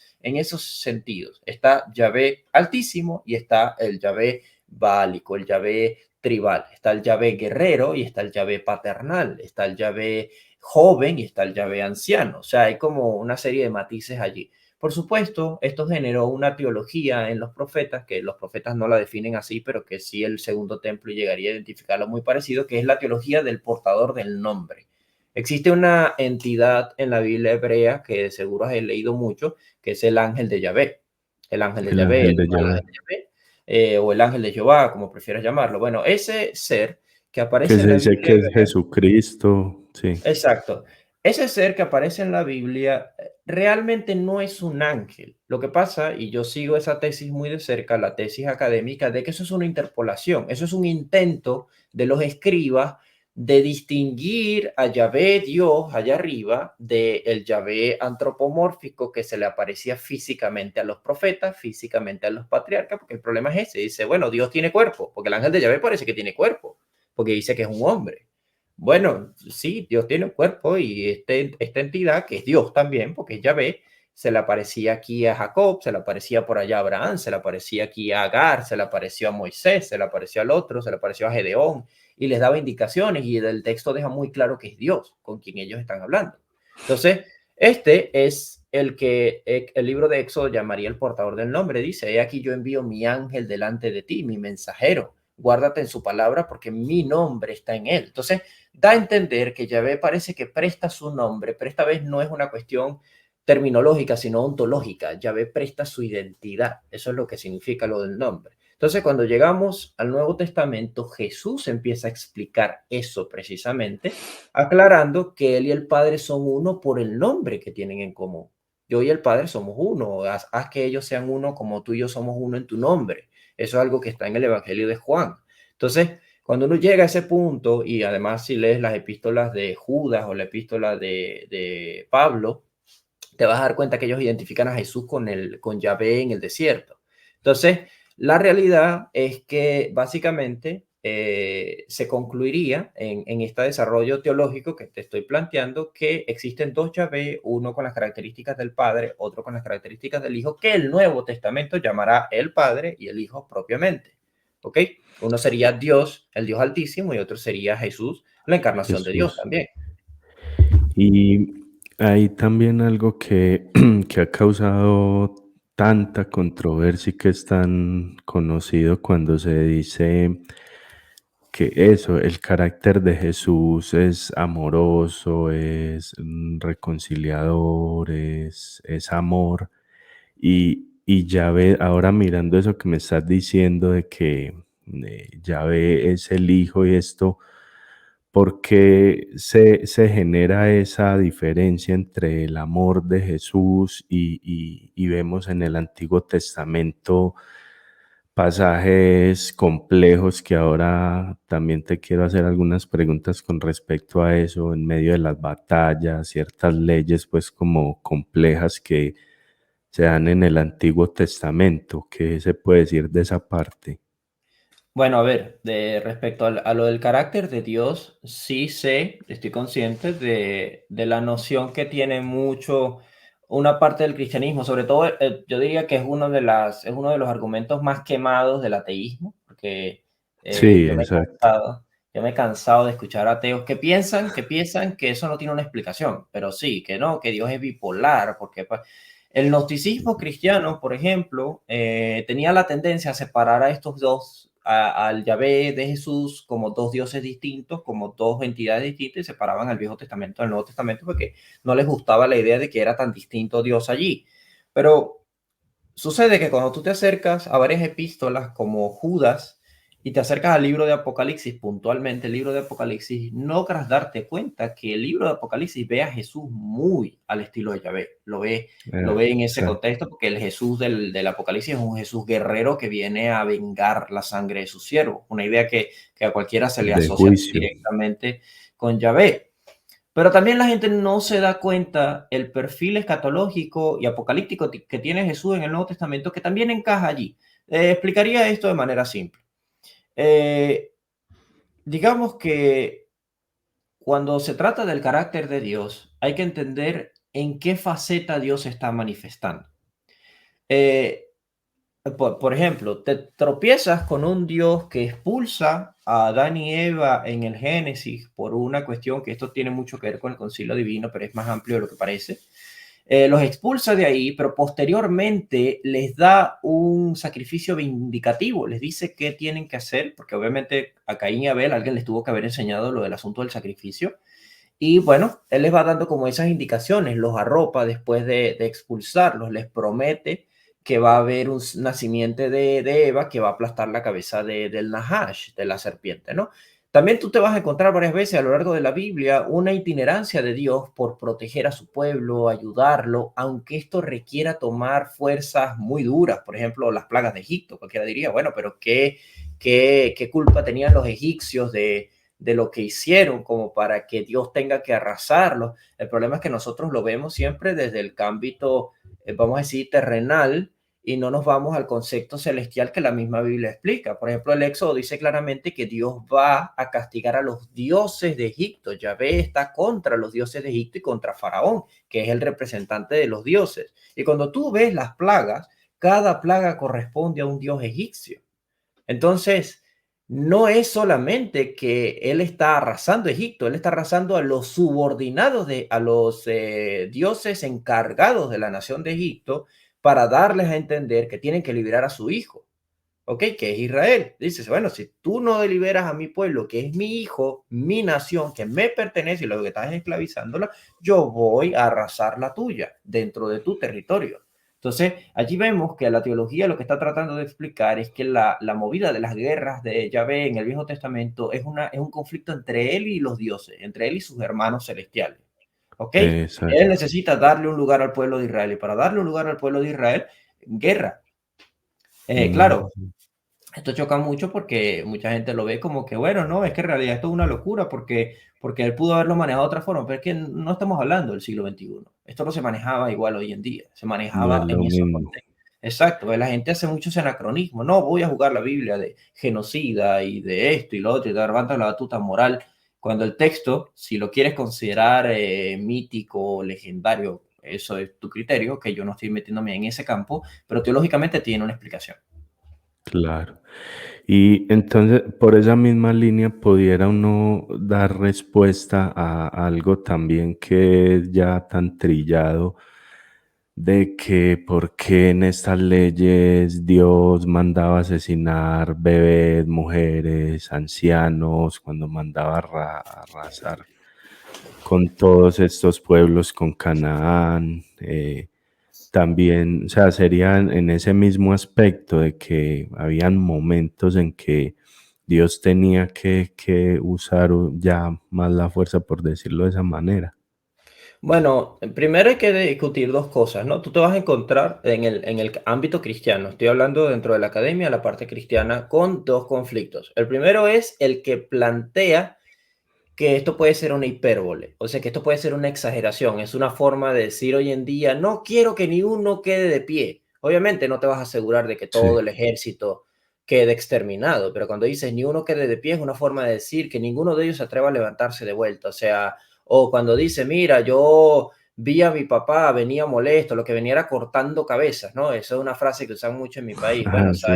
sentidos. Está Yahvé altísimo y está el Yahvé bálico, el Yahvé tribal. Está el Yahvé guerrero y está el Yahvé paternal. Está el Yahvé joven y está el Yahvé anciano. O sea, hay como una serie de matices allí. Por supuesto, esto generó una teología en los profetas, que los profetas no la definen así, pero que sí el segundo templo llegaría a identificarlo muy parecido, que es la teología del portador del nombre. Existe una entidad en la Biblia hebrea que seguro has leído mucho, que es el ángel de Yahvé. El ángel de El Yahvé, ángel el de ángel Yahvé. de Yahvé, o el ángel de Jehová, como prefieras llamarlo. Bueno, ese ser que Que aparece en se la dice Biblia que es hebrea. Jesucristo. Sí. Exacto. Ese ser que aparece en la Biblia realmente no es un ángel. Lo que pasa, y yo sigo esa tesis muy de cerca, la tesis académica, de que eso es una interpolación, eso es un intento de los escribas de distinguir a Yahvé Dios allá arriba del Yahvé antropomórfico que se le aparecía físicamente a los profetas, físicamente a los patriarcas, porque el problema es ese. Dice, bueno, Dios tiene cuerpo, porque el ángel de Yahvé parece que tiene cuerpo, porque dice que es un hombre. Bueno, sí, Dios tiene un cuerpo y esta entidad, que es Dios también, porque Yahvé, se le aparecía aquí a Jacob, se le aparecía por allá a Abraham, se le aparecía aquí a Agar, se le apareció a Moisés, se le apareció al otro, se le apareció a Gedeón y les daba indicaciones y el texto deja muy claro que es Dios con quien ellos están hablando. Entonces, este es el que el libro de Éxodo llamaría el portador del nombre. Dice, he aquí yo envío mi ángel delante de ti, mi mensajero. Guárdate en su palabra porque mi nombre está en él. Entonces, da a entender que Yahvé parece que presta su nombre, pero esta vez no es una cuestión terminológica, sino ontológica. Yahvé presta su identidad. Eso es lo que significa lo del nombre. Entonces, cuando llegamos al Nuevo Testamento, Jesús empieza a explicar eso precisamente, aclarando que él y el Padre son uno por el nombre que tienen en común. Yo y el Padre somos uno. Haz que ellos sean uno como tú y yo somos uno en tu nombre. Eso es algo que está en el Evangelio de Juan. Entonces, cuando uno llega a ese punto, y además si lees las epístolas de Judas o la epístola de Pablo, te vas a dar cuenta que ellos identifican a Jesús con Yahvé en el desierto. Entonces, la realidad es que básicamente se concluiría en este desarrollo teológico que te estoy planteando que existen dos Yahvé, uno con las características del Padre, otro con las características del Hijo, que el Nuevo Testamento llamará el Padre y el Hijo propiamente. ¿Ok? Uno sería Dios, el Dios Altísimo, y otro sería Jesús, la encarnación de Dios Jesús. también. Y hay también algo que, que ha causado tanta controversia y que es tan conocido cuando se dice que eso, el carácter de Jesús es amoroso, es reconciliador, es amor. Y ya ve, ahora mirando eso que me estás diciendo de que ya ve es el Hijo y esto, ¿por qué se genera esa diferencia entre el amor de Jesús y vemos en el Antiguo Testamento pasajes complejos que ahora también te quiero hacer algunas preguntas con respecto a eso, en medio de las batallas, ciertas leyes pues como complejas que se dan en el Antiguo Testamento? ¿Qué se puede decir de esa parte? Bueno, a ver, respecto a lo del carácter de Dios, sí sé, estoy consciente de la noción que tiene mucho una parte del cristianismo, sobre todo yo diría que es uno de los argumentos más quemados del ateísmo, porque Sí, exacto. yo me he cansado de escuchar ateos que piensan que eso no tiene una explicación, pero sí, que no, que Dios es bipolar, porque pues, el gnosticismo cristiano, por ejemplo, tenía la tendencia a separar a estos dos, al Yahvé de Jesús, como dos dioses distintos, como dos entidades distintas, y separaban al Viejo Testamento del Nuevo Testamento porque no les gustaba la idea de que era tan distinto Dios allí. Pero sucede que cuando tú te acercas a varias epístolas como Judas y te acercas al libro de Apocalipsis, puntualmente el libro de Apocalipsis, no logras darte cuenta que el libro de Apocalipsis ve a Jesús muy al estilo de Yahvé. Lo ve en ese Exacto. contexto porque el Jesús del Apocalipsis es un Jesús guerrero que viene a vengar la sangre de sus siervos. Una idea que a cualquiera se le De asocia juicio. directamente con Yahvé. Pero también la gente no se da cuenta el perfil escatológico y apocalíptico que tiene Jesús en el Nuevo Testamento, que también encaja allí. Explicaría esto de manera simple. Eh, digamos que cuando se trata del carácter de Dios, hay que entender en qué faceta Dios se está manifestando. Eh, por ejemplo, te tropiezas con un Dios que expulsa a Adán y Eva en el Génesis por una cuestión que esto tiene mucho que ver con el concilio divino, pero es más amplio de lo que parece. Los expulsa de ahí, pero posteriormente les da un sacrificio vindicativo, les dice qué tienen que hacer, porque obviamente a Caín y Abel alguien les tuvo que haber enseñado lo del asunto del sacrificio. Y bueno, él les va dando como esas indicaciones, los arropa después de expulsarlos, les promete que va a haber un nacimiento de Eva que va a aplastar la cabeza del Nahash, de la serpiente, ¿no? También tú te vas a encontrar varias veces a lo largo de la Biblia una itinerancia de Dios por proteger a su pueblo, ayudarlo, aunque esto requiera tomar fuerzas muy duras, por ejemplo, las plagas de Egipto. Cualquiera diría, bueno, pero ¿qué culpa tenían los egipcios de lo que hicieron como para que Dios tenga que arrasarlos? El problema es que nosotros lo vemos siempre desde el ámbito, vamos a decir, terrenal, y no nos vamos al concepto celestial que la misma Biblia explica. Por ejemplo, el Éxodo dice claramente que Dios va a castigar a los dioses de Egipto. Yahvé está contra los dioses de Egipto y contra Faraón, que es el representante de los dioses. Y cuando tú ves las plagas, cada plaga corresponde a un dios egipcio. Entonces, no es solamente que él está arrasando Egipto, él está arrasando a los subordinados, a los dioses encargados de la nación de Egipto para darles a entender que tienen que liberar a su hijo, ¿ok? Que es Israel. Dices, bueno, si tú no liberas a mi pueblo, que es mi hijo, mi nación, que me pertenece y lo que estás esclavizándola, yo voy a arrasar la tuya dentro de tu territorio. Entonces, allí vemos que la teología lo que está tratando de explicar es que la movida de las guerras de Yahvé en el Viejo Testamento es un conflicto entre él y los dioses, entre él y sus hermanos celestiales. ¿Ok? Él Exacto. necesita darle un lugar al pueblo de Israel y para darle un lugar al pueblo de Israel, guerra. Mm, Claro, Esto choca mucho porque mucha gente lo ve como que, bueno, no, es que en realidad esto es una locura porque él pudo haberlo manejado de otra forma, pero es que no estamos hablando del siglo XXI. Esto no se manejaba igual hoy en día, se No es manejaba lo en esos mismo. contextos. Exacto, la gente hace muchos anacronismos. No, voy a jugar la Biblia de genocida y de esto y lo otro y te levanta la batuta moral. Cuando el texto, si lo quieres considerar mítico, legendario, eso es tu criterio, que yo no estoy metiéndome en ese campo, pero teológicamente tiene una explicación. Claro. Y entonces, por esa misma línea, pudiera uno dar respuesta a algo también que es ya tan trillado, de que por qué en estas leyes Dios mandaba asesinar bebés, mujeres, ancianos, cuando mandaba arrasar con todos estos pueblos, con Canaán. También, o sea, serían en ese mismo aspecto de que habían momentos en que Dios tenía que usar ya más la fuerza, por decirlo de esa manera. Bueno, primero hay que discutir dos cosas, ¿no? Tú te vas a encontrar en el ámbito cristiano, estoy hablando dentro de la academia, la parte cristiana, con dos conflictos. El primero es el que plantea que esto puede ser una hipérbole, o sea, que esto puede ser una exageración, es una forma de decir hoy en día, no quiero que ni uno quede de pie. Obviamente no te vas a asegurar de que todo Sí. el ejército quede exterminado, pero cuando dices ni uno quede de pie es una forma de decir que ninguno de ellos se atreva a levantarse de vuelta, o sea, o cuando dice, mira, yo vi a mi papá, venía molesto, lo que venía era cortando cabezas, ¿no? Esa es una frase que usan mucho en mi país. Bueno, Ah, sí.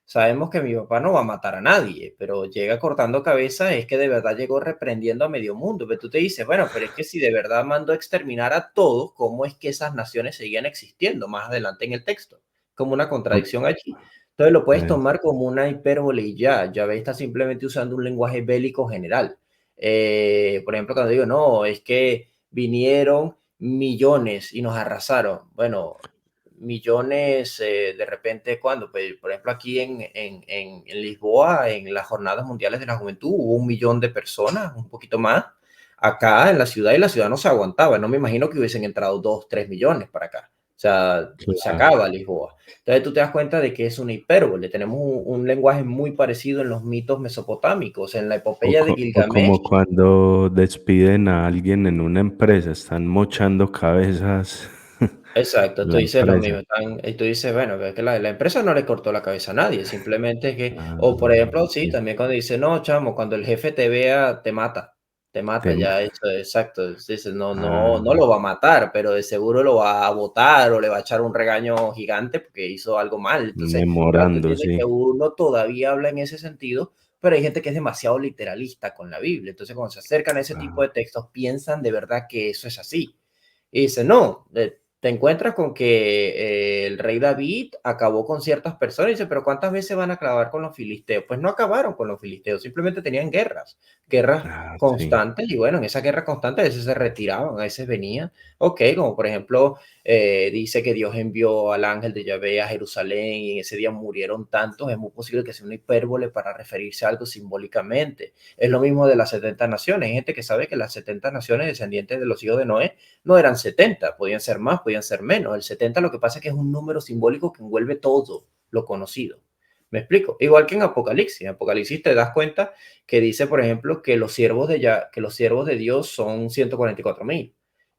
sabemos que mi papá no va a matar a nadie, pero llega cortando cabezas, es que de verdad llegó reprendiendo a medio mundo. Pero tú te dices, bueno, pero es que si de verdad mandó a exterminar a todos, ¿cómo es que esas naciones seguían existiendo más adelante en el texto? Como una contradicción allí. Entonces lo puedes Ok. tomar como una hipérbole y ya ves, está simplemente usando un lenguaje bélico general. Por ejemplo, cuando digo, no, es que vinieron millones y nos arrasaron. Bueno, millones de repente, ¿cuándo? Pues, por ejemplo, aquí en Lisboa, en las Jornadas Mundiales de la Juventud, hubo 1 millón de personas, un poquito más, acá en la ciudad y la ciudad no se aguantaba. No me imagino que hubiesen entrado 2, 3 millones para acá. O sea, se Claro. acaba Lisboa. Entonces tú te das cuenta de que es una hipérbole. Tenemos un lenguaje muy parecido en los mitos mesopotámicos, en la epopeya de O como Gilgamesh. cuando despiden a alguien en una empresa, están mochando cabezas Exacto, en tú la dices lo empresa. mismo, y tú dices, bueno, que la empresa no le cortó la cabeza a nadie, simplemente es que, Ah, o por ejemplo, sí, sí. también cuando dice, no, chamo, cuando el jefe te vea, te mata, Tem- ya eso, exacto, dices, no, no, no ah, lo va a matar, pero de seguro lo va a botar o le va a echar un regaño gigante porque hizo algo mal. Entonces, claro, tú memorando, entiendes que sí. uno todavía habla en ese sentido, pero hay gente que es demasiado literalista con la Biblia, entonces cuando se acercan a ese tipo Ah, de textos, piensan de verdad que eso es así. Y dice, no, te encuentras con que el rey David acabó con ciertas personas. Y dice, pero ¿cuántas veces van a acabar con los filisteos? Pues no acabaron con los filisteos, simplemente tenían guerras sí. constantes. Y bueno, en esa guerra constante a veces se retiraban, a veces venían. Ok, como por ejemplo, dice que Dios envió al ángel de Yahvé a Jerusalén y en ese día murieron tantos. Es muy posible que sea una hipérbole para referirse a algo simbólicamente. Es lo mismo de las 70 naciones. Hay gente que sabe que las 70 naciones descendientes de los hijos de Noé no eran 70, podían ser más, podían ser menos. El 70 lo que pasa es que es un número simbólico que envuelve todo lo conocido. ¿Me explico? Igual que en Apocalipsis. En Apocalipsis te das cuenta que dice, por ejemplo, que que los siervos de Dios son 144.000.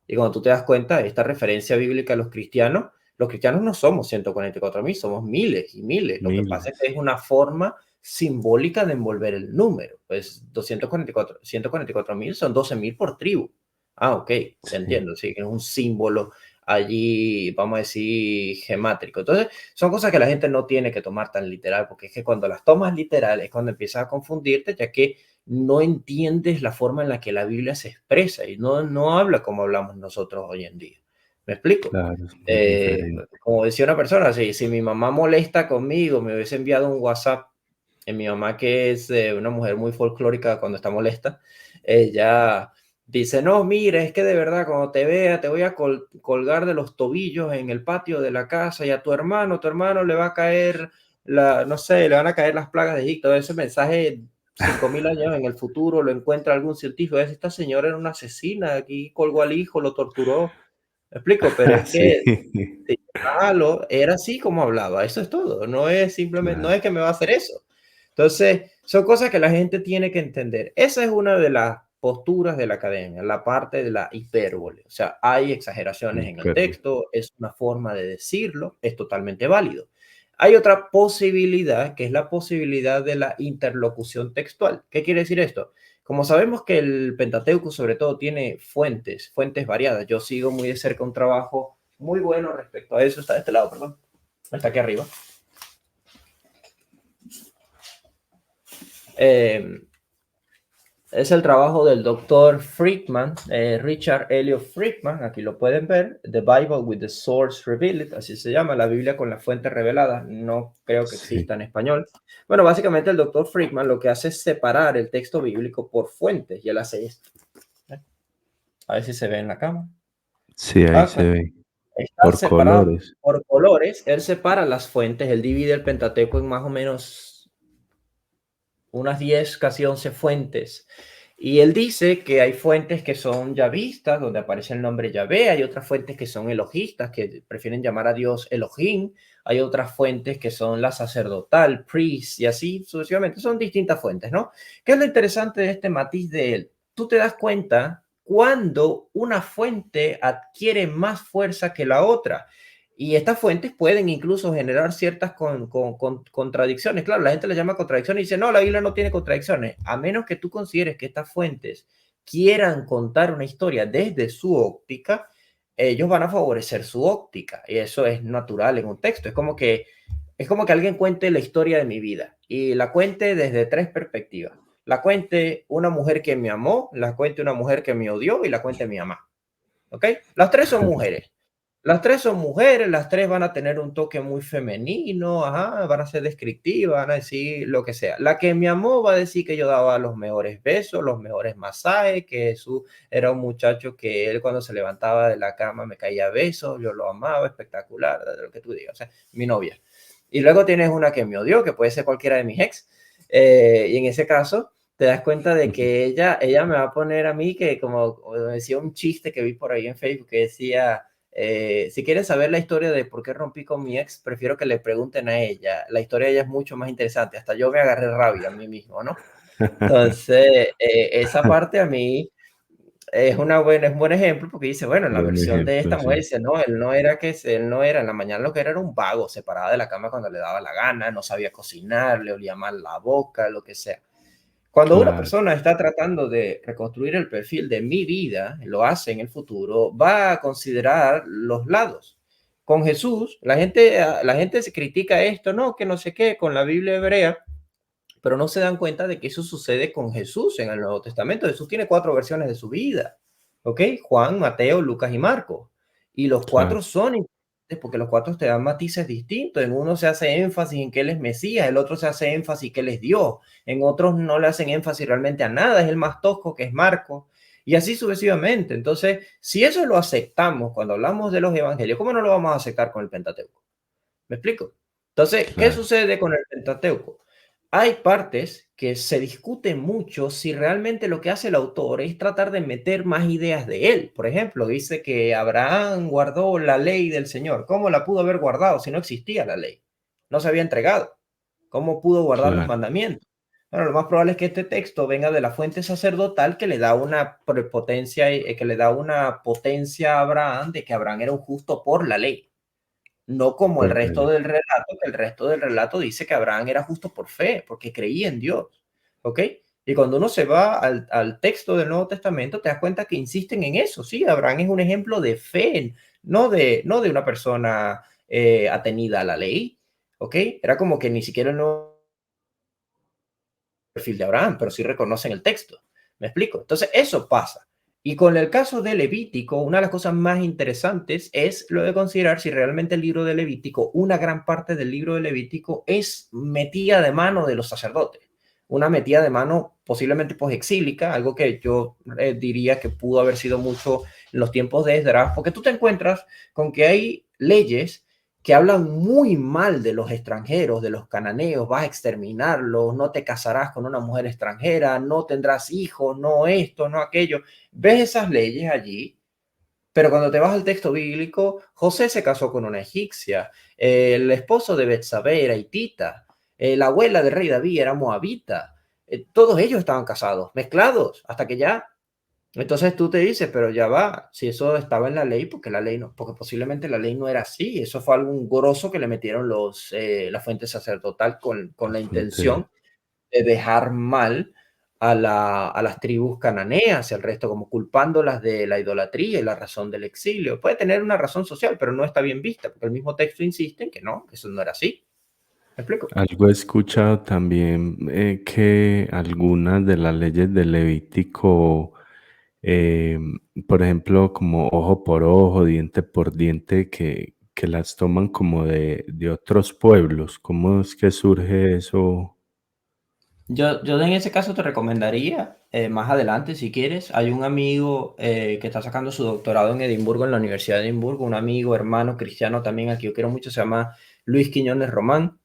Y cuando tú te das cuenta de esta referencia bíblica a los cristianos no somos 144.000, somos miles y miles. Lo que pasa es Miles. que es una forma simbólica de envolver el número. Pues 144.000 son 12.000 por tribu. Ah, ok, te Sí, entiendo, sí, que es un símbolo allí, vamos a decir, gemátrico. Entonces, son cosas que la gente no tiene que tomar tan literal, porque es que cuando las tomas literal es cuando empiezas a confundirte, ya que no entiendes la forma en la que la Biblia se expresa y no habla como hablamos nosotros hoy en día. ¿Me explico? claro, es muy diferente. Como decía una persona, si mi mamá molesta conmigo, me hubiese enviado un WhatsApp, en mi mamá, que es una mujer muy folclórica cuando está molesta, ella dice, no, mira, es que de verdad cuando te vea te voy a colgar de los tobillos en el patio de la casa y a tu hermano le va a caer, no sé, le van a caer las plagas de Egipto. Ese mensaje 5.000 años en el futuro lo encuentra algún científico. Esta señora era una asesina, aquí colgó al hijo, lo torturó. ¿Me explico? Pero es Sí, que sí, era así como hablaba, eso es todo, no es simplemente, no claro, es que me va a hacer eso. Entonces, son cosas que la gente tiene que entender. Esa es una de las posturas de la academia, la parte de la hipérbole. O sea, hay exageraciones en el hipérbole. texto, es una forma de decirlo, es totalmente válido. Hay otra posibilidad, que es la posibilidad de la interlocución textual. ¿Qué quiere decir esto? Como sabemos que el Pentateuco sobre todo tiene fuentes variadas. Yo sigo muy de cerca un trabajo muy bueno respecto a eso. Está de este lado, perdón. Está aquí arriba. Eh, es el trabajo del doctor Friedman, Richard Elliot Friedman. Aquí lo pueden ver. The Bible with the Source Revealed, así se llama, la Biblia con la fuente revelada. No creo que Sí, exista en español. Bueno, básicamente el doctor Friedman lo que hace es separar el texto bíblico por fuentes y él hace esto. A ver si se ve en la cámara. sí, ahí se ve. Está Por separado colores. por colores. Él separa las fuentes. Él divide el Pentateuco en más o menos unas 10, casi 11 fuentes. Y él dice que hay fuentes que son yavistas, donde aparece el nombre Yahvé. Hay otras fuentes que son elogistas, que prefieren llamar a Dios Elohim. Hay otras fuentes que son la sacerdotal, priest, y así sucesivamente. Son distintas fuentes, ¿no? ¿Qué es lo interesante de este matiz de él? Tú te das cuenta cuando una fuente adquiere más fuerza que la otra. Y estas fuentes pueden incluso generar ciertas contradicciones. Claro, la gente le llama contradicciones y dice, no, la Biblia no tiene contradicciones. A menos que tú consideres que estas fuentes quieran contar una historia desde su óptica, ellos van a favorecer su óptica. Y eso es natural en un texto. Es como que alguien cuente la historia de mi vida y la cuente desde tres perspectivas. La cuente una mujer que me amó, la cuente una mujer que me odió y la cuente mi mamá. ¿Ok? Las tres son mujeres. Las tres son mujeres, las tres van a tener un toque muy femenino, ajá, van a ser descriptivas, van a decir lo que sea. La que me amó va a decir que yo daba los mejores besos, los mejores masajes, que Jesús era un muchacho que él cuando se levantaba de la cama me caía a besos, yo lo amaba, espectacular, lo que tú digas, o sea, mi novia. Y luego tienes una que me odió, que puede ser cualquiera de mis ex, y en ese caso te das cuenta de que ella me va a poner a mí que como decía un chiste que vi por ahí en Facebook que decía si quieren saber la historia de por qué rompí con mi ex, prefiero que le pregunten a ella. La historia de ella es mucho más interesante. Hasta yo me agarré rabia a mí mismo, ¿no? Entonces, esa parte a mí es un buen ejemplo porque dice, bueno, en la Buen versión de ejemplo, esta mujer sí. dice, no, él no era en la mañana lo que era un vago, se paraba de la cama cuando le daba la gana, no sabía cocinar, le olía mal la boca, lo que sea. Cuando una Claro, persona está tratando de reconstruir el perfil de mi vida, lo hace en el futuro, va a considerar los lados. Con Jesús, la gente se critica esto, no, que no sé qué, con la Biblia hebrea, pero no se dan cuenta de que eso sucede con Jesús en el Nuevo Testamento. Jesús tiene 4 versiones de su vida, ¿ok? Juan, Mateo, Lucas y Marcos. Y los claro, cuatro son importantes porque los cuatro te dan matices distintos. En uno se hace énfasis en que Él es Mesías, el otro se hace énfasis que Él es Dios. En otros no le hacen énfasis realmente a nada, es el más tosco que es Marcos. Y así sucesivamente. Entonces, si eso lo aceptamos cuando hablamos de los evangelios, ¿cómo no lo vamos a aceptar con el Pentateuco? ¿Me explico? Entonces, ¿qué claro, sucede con el Pentateuco? Hay partes que se discuten mucho si realmente lo que hace el autor es tratar de meter más ideas de él. Por ejemplo, dice que Abraham guardó la ley del Señor. ¿Cómo la pudo haber guardado si no existía la ley? No se había entregado. ¿Cómo pudo guardar los claro. mandamientos? Bueno, lo más probable es que este texto venga de la fuente sacerdotal que le da una prepotencia, que le da una potencia a Abraham de que Abraham era un justo por la ley. No como el Por resto el del relato, que el resto del relato dice que Abraham era justo por fe, porque creía en Dios, ¿ok? Y cuando uno se va al texto del Nuevo Testamento, te das cuenta que insisten en eso, sí, Abraham es un ejemplo de fe, no de una persona atenida a la ley, ¿ok? Era como que ni siquiera el nuevo perfil de Abraham, pero sí reconocen el texto, ¿me explico? Entonces, eso pasa. Y con el caso de Levítico, una de las cosas más interesantes es lo de considerar si realmente el libro de Levítico, una gran parte del libro de Levítico es metida de mano de los sacerdotes. Una metida de mano posiblemente exílica, algo que yo diría que pudo haber sido mucho en los tiempos de Esdras, porque tú te encuentras con que hay leyes que hablan muy mal de los extranjeros, de los cananeos, vas a exterminarlos, no te casarás con una mujer extranjera, no tendrás hijos, no esto, no aquello. Ves esas leyes allí Pero cuando te vas al texto bíblico, José se casó con una egipcia, el esposo de Betsabé era hitita, la abuela del rey David era moabita, todos ellos estaban casados, mezclados, hasta que ya. Entonces tú te dices, pero ya va, si eso estaba en la ley, porque la ley no, porque posiblemente la ley no era así, eso fue algo grosso que le metieron la fuente sacerdotal con la intención de dejar mal a las tribus cananeas y al resto, como culpándolas de la idolatría y la razón del exilio. Puede tener una razón social, pero no está bien vista, porque el mismo texto insiste en que no, que eso no era así. ¿Me explico? Algo he escuchado también que algunas de las leyes del Levítico, eh, por ejemplo, como ojo por ojo, diente por diente, que las toman como de otros pueblos. ¿Cómo es que surge eso? Yo en ese caso te recomendaría, más adelante, si quieres, hay un amigo que está sacando su doctorado en Edimburgo, en la Universidad de Edimburgo, un amigo, hermano, cristiano también, al que yo quiero mucho, se llama Luis Quiñones Román.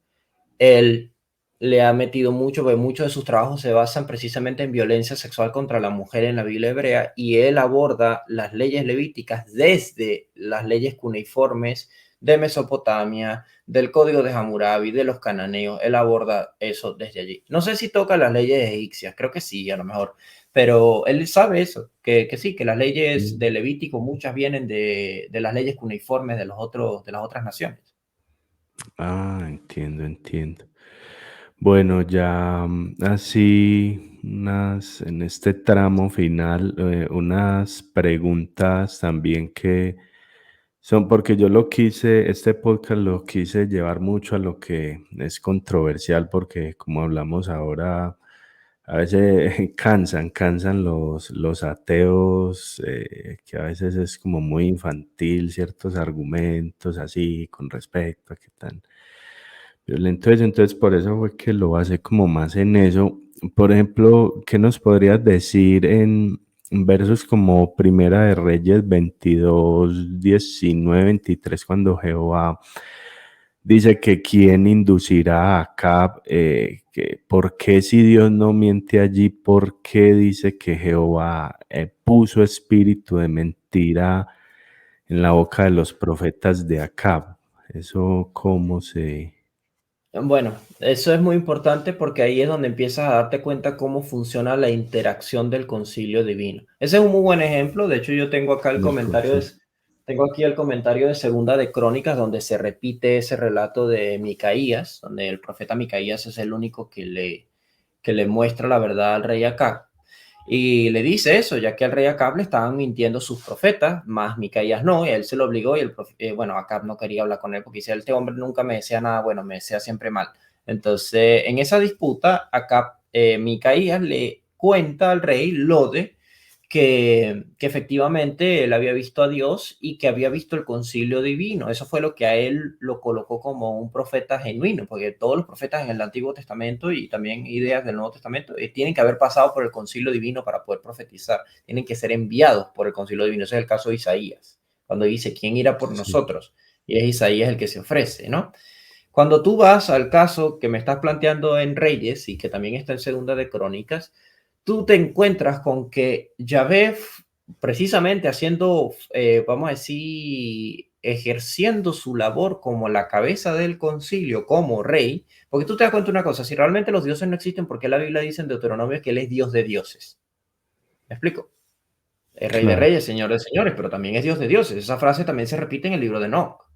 Él le ha metido mucho, porque muchos de sus trabajos se basan precisamente en violencia sexual contra la mujer en la Biblia hebrea, y él aborda las leyes levíticas desde las leyes cuneiformes de Mesopotamia, del Código de Hammurabi, de los cananeos. Él aborda eso desde allí. No sé si toca las leyes egipcias, creo que sí, a lo mejor, pero él sabe eso, que sí, que las leyes Mm. de Levítico muchas vienen de las leyes cuneiformes de las otras naciones. Ah, entiendo, entiendo. Bueno, ya así en este tramo final, unas preguntas también que son porque yo lo quise, este podcast lo quise llevar mucho a lo que es controversial, porque como hablamos ahora, a veces cansan los ateos, que a veces es como muy infantil ciertos argumentos así con respecto a qué tan violento es. Entonces por eso fue que lo basé como más en eso. Por ejemplo, ¿qué nos podrías decir en versos como Primera de Reyes 22, 19, 23, cuando Jehová dice que quién inducirá a Acab, por qué si Dios no miente allí, por qué dice que Jehová puso espíritu de mentira en la boca de los profetas de Acab? Eso cómo se... Bueno, eso es muy importante porque ahí es donde empiezas a darte cuenta cómo funciona la interacción del concilio divino. Ese es un muy buen ejemplo. De hecho, yo tengo acá tengo aquí el comentario de Segunda de Crónicas, donde se repite ese relato de Micaías, donde el profeta Micaías es el único que le muestra la verdad al rey Acab. Y le dice eso, ya que al rey Acab le estaban mintiendo sus profetas, más Micaías no, y a él se lo obligó, y bueno, Acab no quería hablar con él porque dice, este hombre nunca me desea nada bueno, me desea siempre mal. Entonces, en esa disputa, Acab, Micaías le cuenta al rey Lode que efectivamente él había visto a Dios y que había visto el concilio divino. Eso fue lo que a él lo colocó como un profeta genuino, porque todos los profetas en el Antiguo Testamento y también ideas del Nuevo Testamento tienen que haber pasado por el concilio divino para poder profetizar, tienen que ser enviados por el concilio divino. Ese es el caso de Isaías, cuando dice, ¿quién irá por Sí. nosotros? Y es Isaías el que se ofrece, ¿no? Cuando tú vas al caso que me estás planteando en Reyes y que también está en Segunda de Crónicas, tú te encuentras con que Yahvé, precisamente haciendo, vamos a decir, ejerciendo su labor como la cabeza del concilio, como rey, porque tú te das cuenta de una cosa, si realmente los dioses no existen, ¿por qué la Biblia dice en Deuteronomio que Él es Dios de dioses? ¿Me explico? Es Rey de Claro. reyes, Señor de señores, pero también es Dios de dioses. Esa frase también se repite en el libro de Enoch.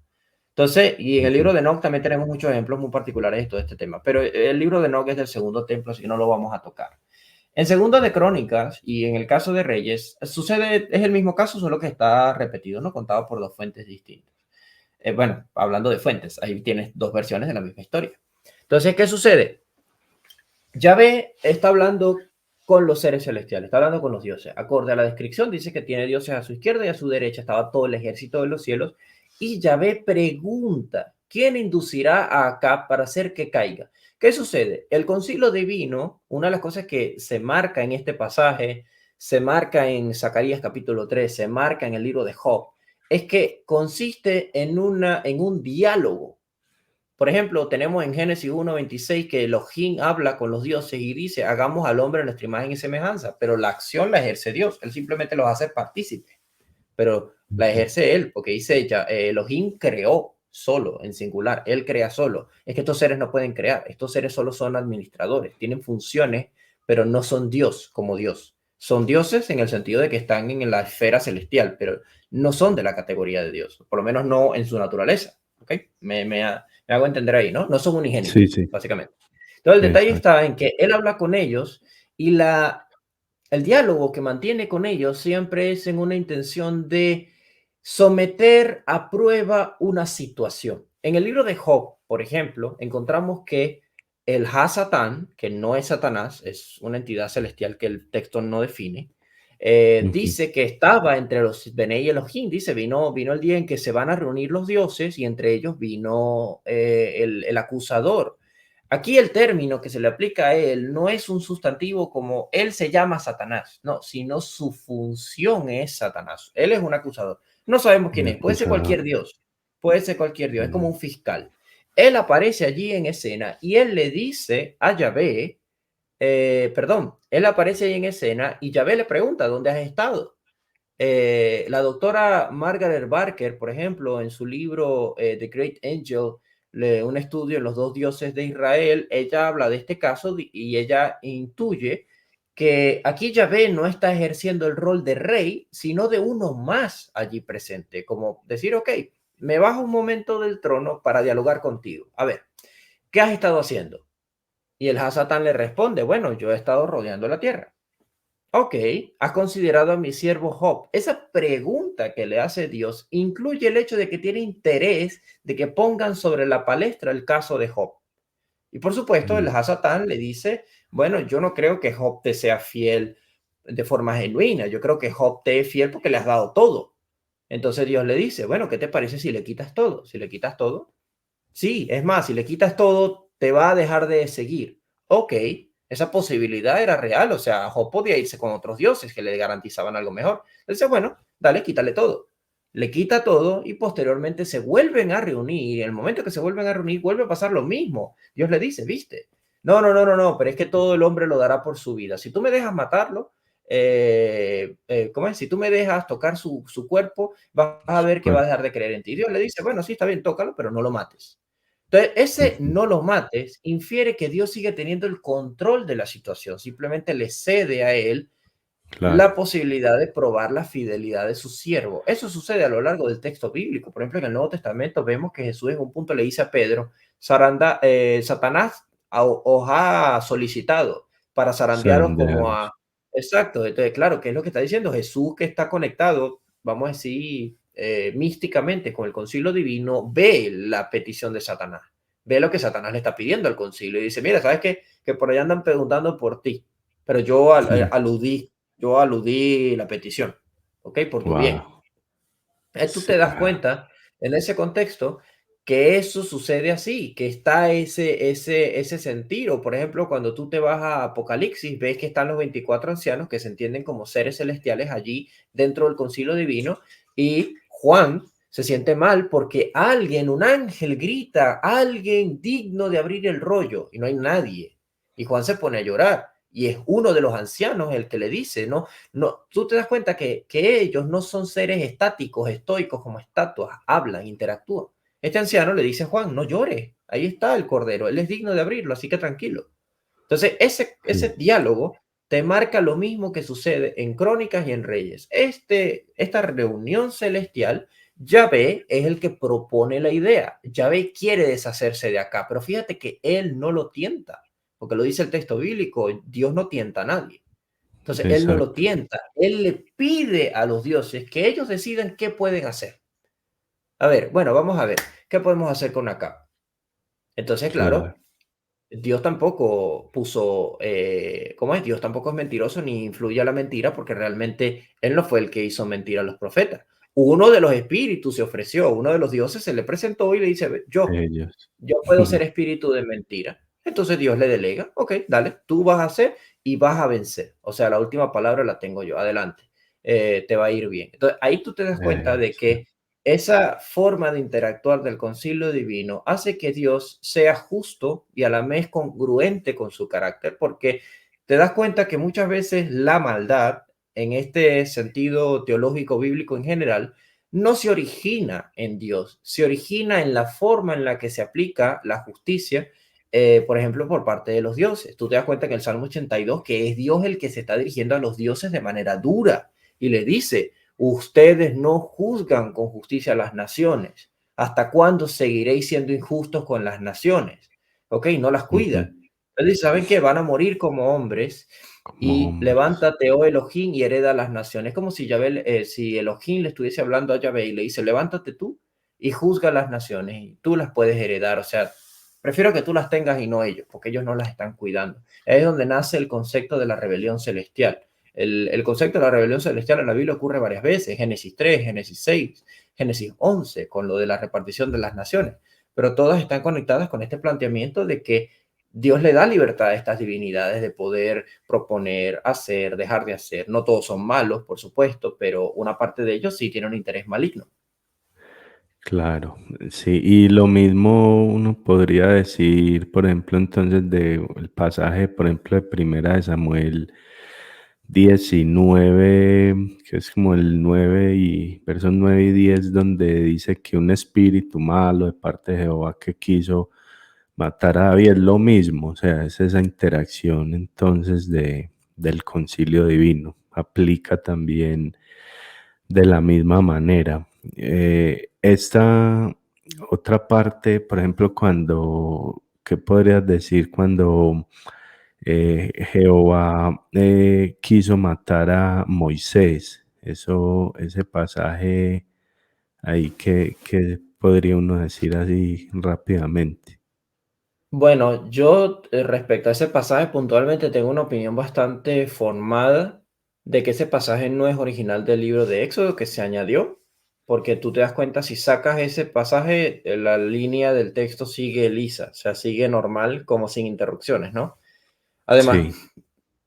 Entonces, y en el Ujú. libro de Enoch también tenemos muchos ejemplos muy particulares de todo este tema, pero el libro de Enoch es del segundo templo, así que no lo vamos a tocar. En Segunda de Crónicas y en el caso de Reyes, sucede, es el mismo caso, solo que está repetido, ¿no? Contado por dos fuentes distintas. Bueno, hablando de fuentes, ahí tienes dos versiones de la misma historia. Entonces, ¿qué sucede? Yahvé está hablando con los seres celestiales, está hablando con los dioses. Acorde a la descripción, dice que tiene dioses a su izquierda y a su derecha estaba todo el ejército de los cielos. Y Yahvé pregunta, ¿quién inducirá a Acab para hacer que caiga? ¿Qué sucede? El concilio divino, una de las cosas que se marca en este pasaje, se marca en Zacarías capítulo 3, se marca en el libro de Job, es que consiste en un diálogo. Por ejemplo, tenemos en Génesis 1:26 que Elohim habla con los dioses y dice, hagamos al hombre en nuestra imagen y semejanza, pero la acción la ejerce Dios, él simplemente los hace partícipes. pero la Ujú. ejerce él, porque dice ella, Elohim creó solo, en singular, él crea solo. Es que estos seres no pueden crear, estos seres solo son administradores, tienen funciones, pero no son Dios como Dios. Son dioses en el sentido de que están en la esfera celestial, pero no son de la categoría de Dios, por lo menos no en su naturaleza. ¿Ok? Me hago entender ahí, ¿no? No son Sí, unigénitos, sí, básicamente. Entonces, el detalle exacto. está en que él habla con ellos y el diálogo que mantiene con ellos siempre es en una intención de someter a prueba una situación. En el libro de Job, por ejemplo, encontramos que el Ha-Satán, que no es Satanás, es una entidad celestial que el texto no define, Ujú. dice que estaba entre los Bene y Elohim. Dice, vino el día en que se van a reunir los dioses y entre ellos vino el acusador. Aquí el término que se le aplica a él no es un sustantivo como él se llama Satanás, no, sino su función es Satanás. Él es un acusador. No sabemos quién El es, puede ser acusador. cualquier dios, puede ser cualquier dios, es como Mm, un fiscal. Él aparece allí en escena y él le dice a Yahvé, perdón, él aparece ahí en escena y Yahvé le pregunta, ¿dónde has estado? La doctora Margaret Barker, por ejemplo, en su libro The Great Angel, un estudio en los dos dioses de Israel, ella habla de este caso y ella intuye que aquí Yahvé no está ejerciendo el rol de rey, sino de uno más allí presente, como decir, ok, me bajo un momento del trono para dialogar contigo. A ver, ¿qué has estado haciendo? Y el Hasatán le responde, bueno, yo he estado rodeando la tierra. Ok, ¿has considerado a mi siervo Job? Esa pregunta que le hace Dios incluye el hecho de que tiene interés de que pongan sobre la palestra el caso de Job. Y por supuesto, el mm, Hasatán le dice, bueno, yo no creo que Job te sea fiel de forma genuina, yo creo que Job te es fiel porque le has dado todo. Entonces Dios le dice, bueno, ¿qué te parece si le quitas todo? Si le quitas todo, sí, es más, si le quitas todo, te va a dejar de seguir. Ok, esa posibilidad era real, o sea, Job podía irse con otros dioses que le garantizaban algo mejor. Él dice, bueno, dale, quítale todo. Le quita todo y posteriormente se vuelven a reunir. Y en el momento que se vuelven a reunir, vuelve a pasar lo mismo. Dios le dice, viste, no, no, no, no, no, pero es que todo el hombre lo dará por su vida. Si tú me dejas matarlo, ¿cómo es? Si tú me dejas tocar su cuerpo, vas a su ver que va a cuerpo. dejar de creer en ti. Dios le dice, bueno, sí, está bien, tócalo, pero no lo mates. Entonces, ese Ujú. no lo mates infiere que Dios sigue teniendo el control de la situación, simplemente le cede a él Claro. la posibilidad de probar la fidelidad de su siervo. Eso sucede a lo largo del texto bíblico. Por ejemplo, en el Nuevo Testamento vemos que Jesús en un punto le dice a Pedro, Satanás os ha solicitado para zarandearos como Zarandeados. a... Exacto, entonces, claro, ¿qué es lo que está diciendo? Jesús, que está conectado, vamos a decir, místicamente con el concilio divino, ve la petición de Satanás, ve lo que Satanás le está pidiendo al concilio y dice, mira, ¿sabes qué? Que por allá andan preguntando por ti, pero yo aludí la petición, ¿ok? Por tu bien. Wow. Tú te das cuenta en ese contexto que eso sucede así, que está ese sentido. Por ejemplo, cuando tú te vas a Apocalipsis, ves que están los 24 ancianos que se entienden como seres celestiales allí dentro del concilio divino y Juan se siente mal porque alguien, un ángel grita, alguien digno de abrir el rollo y no hay nadie. Y Juan se pone a llorar y es uno de los ancianos el que le dice, ¿no? No, tú te das cuenta que ellos no son seres estáticos, estoicos como estatuas, hablan, interactúan. Este anciano le dice a Juan, no llores, ahí está el cordero, él es digno de abrirlo, así que tranquilo. Entonces, ese Sí, diálogo te marca lo mismo que sucede en Crónicas y en Reyes. Esta reunión celestial, Yahvé es el que propone la idea. Yahvé quiere deshacerse de acá, pero fíjate que él no lo tienta, porque lo dice el texto bíblico, Dios no tienta a nadie. Entonces, él no lo exacto. tienta, él le pide a los dioses que ellos decidan qué pueden hacer. A ver, bueno, vamos a ver, ¿qué podemos hacer con acá? Entonces, Claro. claro, Dios tampoco puso, ¿cómo es? Dios tampoco es mentiroso ni influye a la mentira porque realmente él no fue el que hizo mentir a los profetas. Uno de los espíritus se ofreció, uno de los dioses se le presentó y le dice, Ellos. yo puedo ser espíritu de mentira. Entonces Dios le delega, ok, dale, tú vas a hacer y vas a vencer. O sea, la última palabra la tengo yo, adelante, te va a ir bien. Entonces ahí tú te das cuenta de Sí. que esa forma de interactuar del concilio divino hace que Dios sea justo y a la vez congruente con su carácter, porque te das cuenta que muchas veces la maldad en este sentido teológico bíblico en general, no se origina en Dios, se origina en la forma en la que se aplica la justicia, por ejemplo, por parte de los dioses. Tú te das cuenta que el Salmo 82, que es Dios el que se está dirigiendo a los dioses de manera dura y le dice, ustedes no juzgan con justicia a las naciones. ¿Hasta cuándo seguiréis siendo injustos con las naciones? Ok, no las Ujú. cuidan. Entonces, ¿saben que van a morir como hombres? Como Y hombres. levántate, oh Elohim, y hereda las naciones. Es como si, si Elohim le estuviese hablando a Yahvé y le dice, levántate tú y juzga las naciones y tú las puedes heredar. O sea, prefiero que tú las tengas y no ellos, porque ellos no las están cuidando. Es donde nace el concepto de la rebelión celestial. El concepto de la rebelión celestial en la Biblia ocurre varias veces, Génesis 3, Génesis 6, Génesis 11, con lo de la repartición de las naciones, pero todas están conectadas con este planteamiento de que Dios le da libertad a estas divinidades de poder proponer, hacer, dejar de hacer. No todos son malos, por supuesto, pero una parte de ellos sí tiene un interés maligno. Claro, sí, y lo mismo uno podría decir, por ejemplo, entonces de el pasaje, por ejemplo, de Primera de Samuel 19, que es como el 9 y versos 9 y 10, donde dice que un espíritu malo de parte de Jehová que quiso matar a David, es lo mismo, o sea, es esa interacción entonces del concilio divino, aplica también de la misma manera. Esta otra parte, por ejemplo, cuando, ¿qué podrías decir cuando Jehová quiso matar a Moisés? Eso, ese pasaje ahí que podría uno decir así rápidamente. Bueno, yo respecto a ese pasaje puntualmente tengo una opinión bastante formada de que ese pasaje no es original del libro de Éxodo, que se añadió, porque tú te das cuenta, si sacas ese pasaje, la línea del texto sigue lisa, o sea, sigue normal, como sin interrupciones, ¿no? Además, Sí,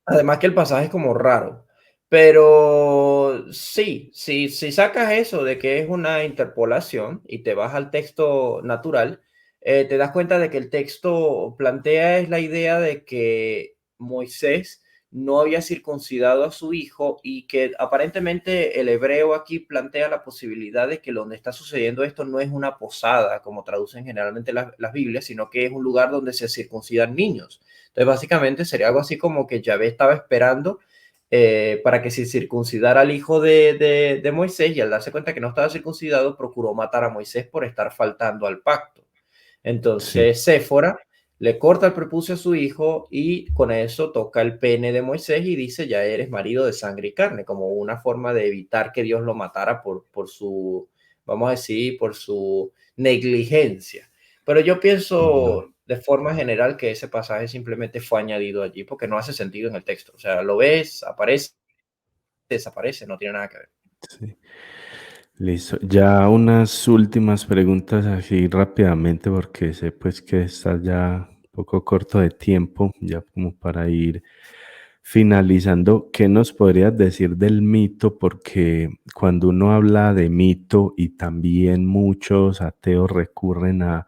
además que el pasaje es como raro, pero sí, si sacas eso de que es una interpolación y te vas al texto natural, te das cuenta de que el texto plantea es la idea de que Moisés no había circuncidado a su hijo y que aparentemente el hebreo aquí plantea la posibilidad de que donde está sucediendo esto no es una posada, como traducen generalmente las Biblias, sino que es un lugar donde se circuncidan niños. Entonces, básicamente sería algo así como que Yahvé estaba esperando para que se circuncidara al hijo de Moisés y al darse cuenta que no estaba circuncidado, procuró matar a Moisés por estar faltando al pacto. sí. Entonces, Séfora le corta el prepucio a su hijo y con eso toca el pene de Moisés y dice, ya eres marido de sangre y carne, como una forma de evitar que Dios lo matara por su, vamos a decir, por su negligencia. Pero yo No. pienso de forma general que ese pasaje simplemente fue añadido allí porque no hace sentido en el texto. O sea, lo ves, aparece, desaparece, no tiene nada que ver. Sí. Listo. Ya unas últimas preguntas así rápidamente porque sé pues que estás ya un poco corto de tiempo, ya como para ir finalizando. ¿Qué nos podrías decir del mito? Porque cuando uno habla de mito y también muchos ateos recurren a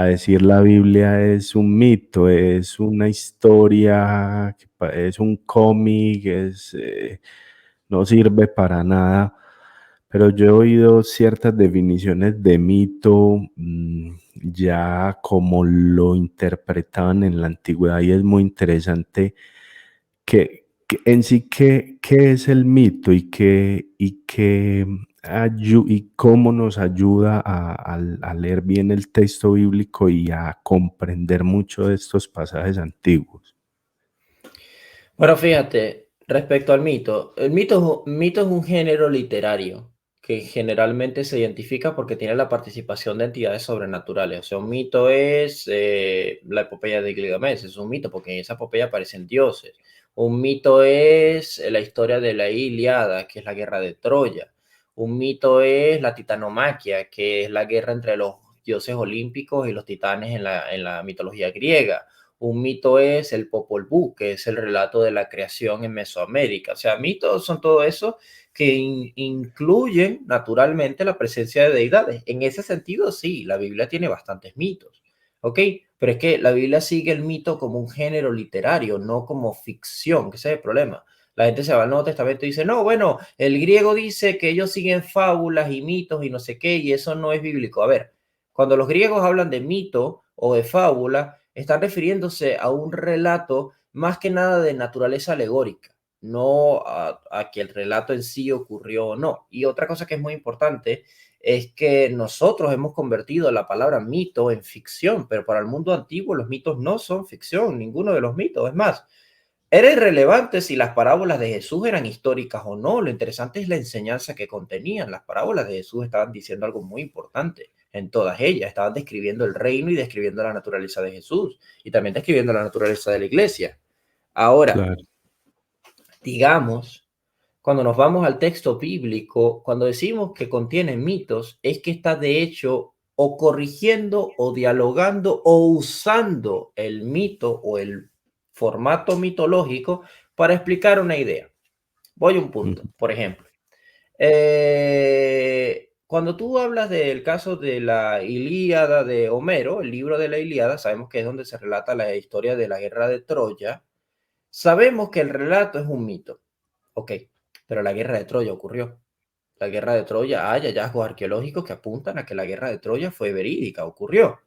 decir la Biblia es un mito, es una historia, es un cómic, no sirve para nada. Pero yo he oído ciertas definiciones de mito, ya como lo interpretaban en la antigüedad y es muy interesante que en sí qué es el mito y cómo nos ayuda a leer bien el texto bíblico y a comprender mucho de estos pasajes antiguos. Bueno, fíjate, respecto al mito, mito es un género literario que generalmente se identifica porque tiene la participación de entidades sobrenaturales. O sea, un mito es la epopeya de Gilgamesh, es un mito porque en esa epopeya aparecen dioses. Un mito es la historia de la Ilíada, que es la guerra de Troya. Un mito es la titanomaquia, que es la guerra entre los dioses olímpicos y los titanes en la mitología griega. Un mito es el Popol Vuh, que es el relato de la creación en Mesoamérica. O sea, mitos son todo eso que incluyen naturalmente la presencia de deidades. En ese sentido, sí, la Biblia tiene bastantes mitos, ¿ok? Pero es que la Biblia sigue el mito como un género literario, no como ficción, que ese es el problema. La gente se va al Nuevo Testamento y dice, no, bueno, el griego dice que ellos siguen fábulas y mitos y no sé qué, y eso no es bíblico. A ver, cuando los griegos hablan de mito o de fábula, están refiriéndose a un relato más que nada de naturaleza alegórica, no a que el relato en sí ocurrió o no. Y otra cosa que es muy importante es que nosotros hemos convertido la palabra mito en ficción, pero para el mundo antiguo los mitos no son ficción, ninguno de los mitos. Es más, era irrelevante si las parábolas de Jesús eran históricas o no. Lo interesante es la enseñanza que contenían. Las parábolas de Jesús estaban diciendo algo muy importante en todas ellas. Estaban describiendo el reino y describiendo la naturaleza de Jesús y también describiendo la naturaleza de la iglesia. Ahora, Claro. digamos, cuando nos vamos al texto bíblico, cuando decimos que contiene mitos, es que está de hecho o corrigiendo o dialogando o usando el mito o el formato mitológico para explicar una idea. Voy a un Ujú. punto, por ejemplo. Cuando tú hablas del caso de la Ilíada de Homero, el libro de la Ilíada, sabemos que es donde se relata la historia de la guerra de Troya. Sabemos que el relato es un mito. Ok, pero la guerra de Troya ocurrió. La guerra de Troya, hay hallazgos arqueológicos que apuntan a que la guerra de Troya fue verídica, ocurrió.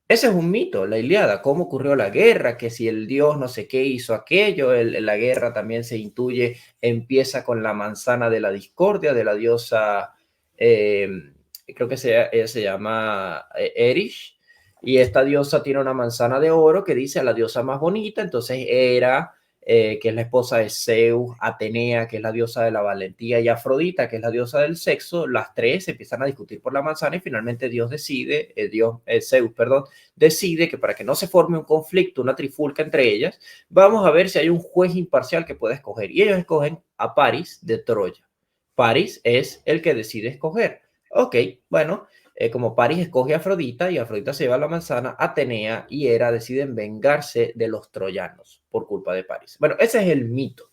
Ese es un mito, la Ilíada, cómo ocurrió la guerra, que si el dios no sé qué hizo aquello, la guerra también se intuye, empieza con la manzana de la discordia de la diosa, eh, creo que ella se llama Erish, y esta diosa tiene una manzana de oro que dice a la diosa más bonita, entonces era que es la esposa de Zeus, Atenea, que es la diosa de la valentía, y Afrodita, que es la diosa del sexo. Las tres empiezan a discutir por la manzana y finalmente Dios decide, Zeus, perdón, decide que para que no se forme un conflicto, una trifulca entre ellas, vamos a ver si hay un juez imparcial que pueda escoger. Y ellos escogen a Paris de Troya. Paris es el que decide escoger. Ok, bueno, como Paris escoge a Afrodita y Afrodita se lleva la manzana, Atenea y Hera deciden vengarse de los troyanos por culpa de Paris. Bueno, ese es el mito.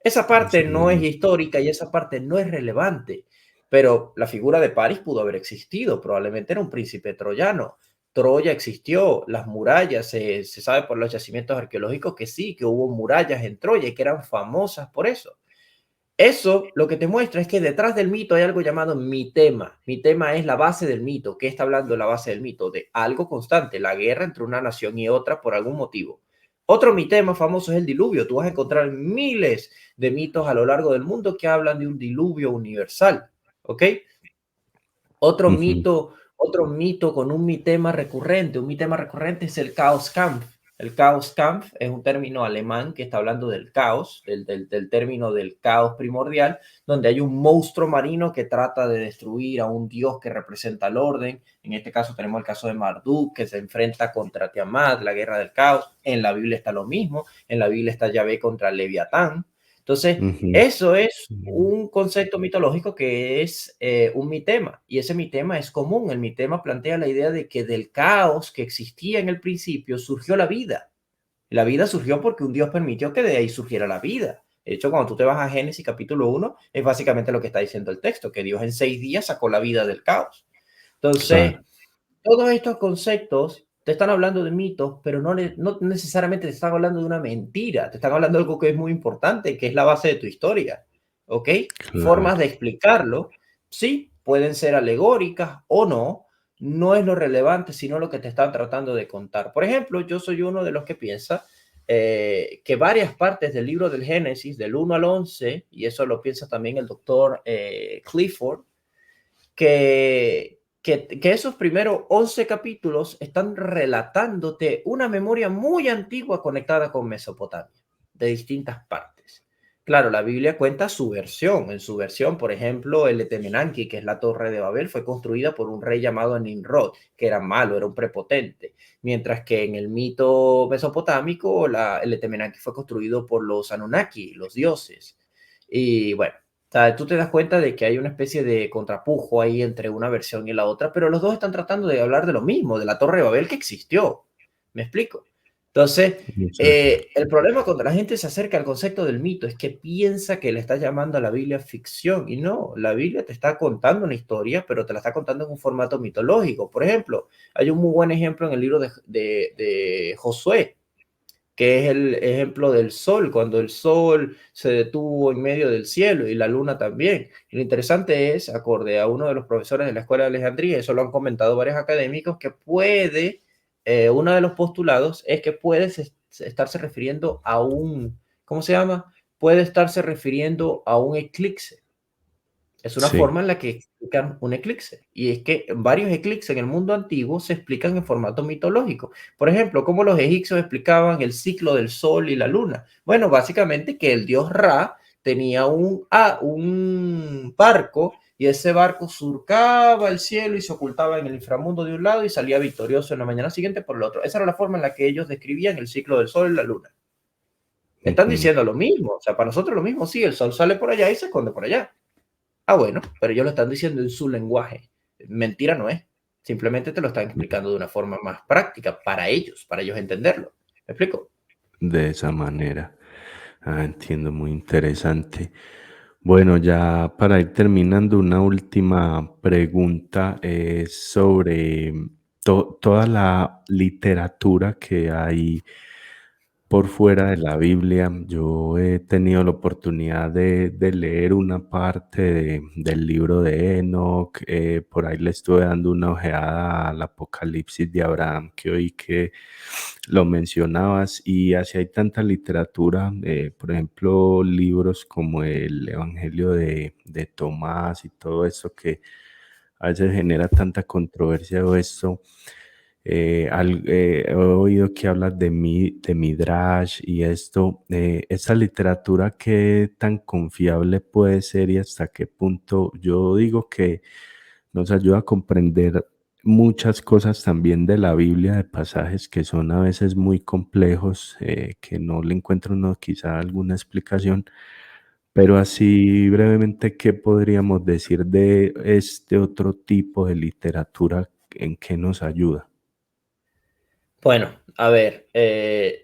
Esa Ese parte es no es el- histórica y esa parte no es relevante, pero la figura de Paris pudo haber existido, probablemente era un príncipe troyano. Troya existió, las murallas, se sabe por los yacimientos arqueológicos que sí, que hubo murallas en Troya y que eran famosas por eso. Eso lo que te muestra es que detrás del mito hay algo llamado mitema. Mitema es la base del mito. ¿Qué está hablando la base del mito? De algo constante, la guerra entre una nación y otra por algún motivo. Otro mitema famoso es el diluvio. Tú vas a encontrar miles de mitos a lo largo del mundo que hablan de un diluvio universal. ¿Ok? Ujú. Otro mito con un mitema recurrente. Un mitema recurrente es el Chaos Kampf. El Chaos Kampf es un término alemán que está hablando del caos, del término del caos primordial, donde hay un monstruo marino que trata de destruir a un dios que representa el orden. En este caso tenemos el caso de Marduk, que se enfrenta contra Tiamat, la guerra del caos. En la Biblia está lo mismo. En la Biblia está Yahvé contra Leviatán. Entonces, Ujú. eso es Mm. un concepto mitológico que es un mitema, y ese mitema es común. El mitema plantea la idea de que del caos que existía en el principio surgió la vida. La vida surgió porque un Dios permitió que de ahí surgiera la vida. De hecho, cuando tú te vas a Génesis capítulo 1, es básicamente lo que está diciendo el texto, que Dios en 6 días sacó la vida del caos. Entonces, Claro. todos estos conceptos te están hablando de mitos, pero no necesariamente te están hablando de una mentira, te están hablando de algo que es muy importante, que es la base de tu historia, ¿ok? Formas Claro. de explicarlo, sí, pueden ser alegóricas o no, no es lo relevante, sino lo que te están tratando de contar. Por ejemplo, yo soy uno de los que piensa que varias partes del libro del Génesis, del 1 al 11, y eso lo piensa también el doctor Clifford, que esos primeros 11 capítulos están relatándote una memoria muy antigua conectada con Mesopotamia, de distintas partes. Claro, la Biblia cuenta su versión. En su versión, por ejemplo, el Etemenanki, que es la torre de Babel, fue construida por un rey llamado Nimrod, que era malo, era un prepotente. Mientras que en el mito mesopotámico, el Etemenanki fue construido por los Anunnaki, los dioses. Y bueno, sea, tú te das cuenta de que hay una especie de contrapujo ahí entre una versión y la otra, pero los dos están tratando de hablar de lo mismo, de la Torre de Babel que existió. ¿Me explico? Entonces, Exacto. el problema cuando la gente se acerca al concepto del mito es que piensa que le está llamando a la Biblia ficción y no, la Biblia te está contando una historia, pero te la está contando en un formato mitológico. Por ejemplo, hay un muy buen ejemplo en el libro de Josué, que es el ejemplo del sol, cuando el sol se detuvo en medio del cielo y la luna también. Y lo interesante es, acorde a uno de los profesores de la Escuela de Alejandría, eso lo han comentado varios académicos, que puede, uno de los postulados es que puede estarse refiriendo a un, ¿cómo se llama? Puede estarse refiriendo a un eclipse. Es una Sí, forma en la que explican un eclipse. Y es que varios eclipses en el mundo antiguo se explican en formato mitológico. Por ejemplo, cómo los egipcios explicaban el ciclo del sol y la luna. Bueno, básicamente que el dios Ra tenía un barco y ese barco surcaba el cielo y se ocultaba en el inframundo de un lado y salía victorioso en la mañana siguiente por el otro. Esa era la forma en la que ellos describían el ciclo del sol y la luna. Están ujú, diciendo lo mismo. O sea, para nosotros lo mismo. Sí, el sol sale por allá y se esconde por allá. Ah, bueno, pero ellos lo están diciendo en su lenguaje. Mentira no es. Simplemente te lo están explicando de una forma más práctica para ellos entenderlo. ¿Me explico? de esa manera. Ah, entiendo, muy interesante. Bueno, ya para ir terminando, una última pregunta es sobre toda la literatura que hay por fuera de la Biblia. Yo he tenido la oportunidad de leer una parte del libro de Enoch. Por ahí le estuve dando una ojeada al Apocalipsis de Abraham, que oí que lo mencionabas, y así hay tanta literatura, por ejemplo, libros como el Evangelio de Tomás y todo eso que a veces genera tanta controversia o esto. He oído que hablas de Midrash y esto. Esa literatura, ¿qué tan confiable puede ser y hasta qué punto? Yo digo que nos ayuda a comprender muchas cosas también de la Biblia, de pasajes que son a veces muy complejos, que no le encuentro uno quizá alguna explicación, pero así brevemente, ¿qué podríamos decir de este otro tipo de literatura en qué nos ayuda? Bueno, a ver,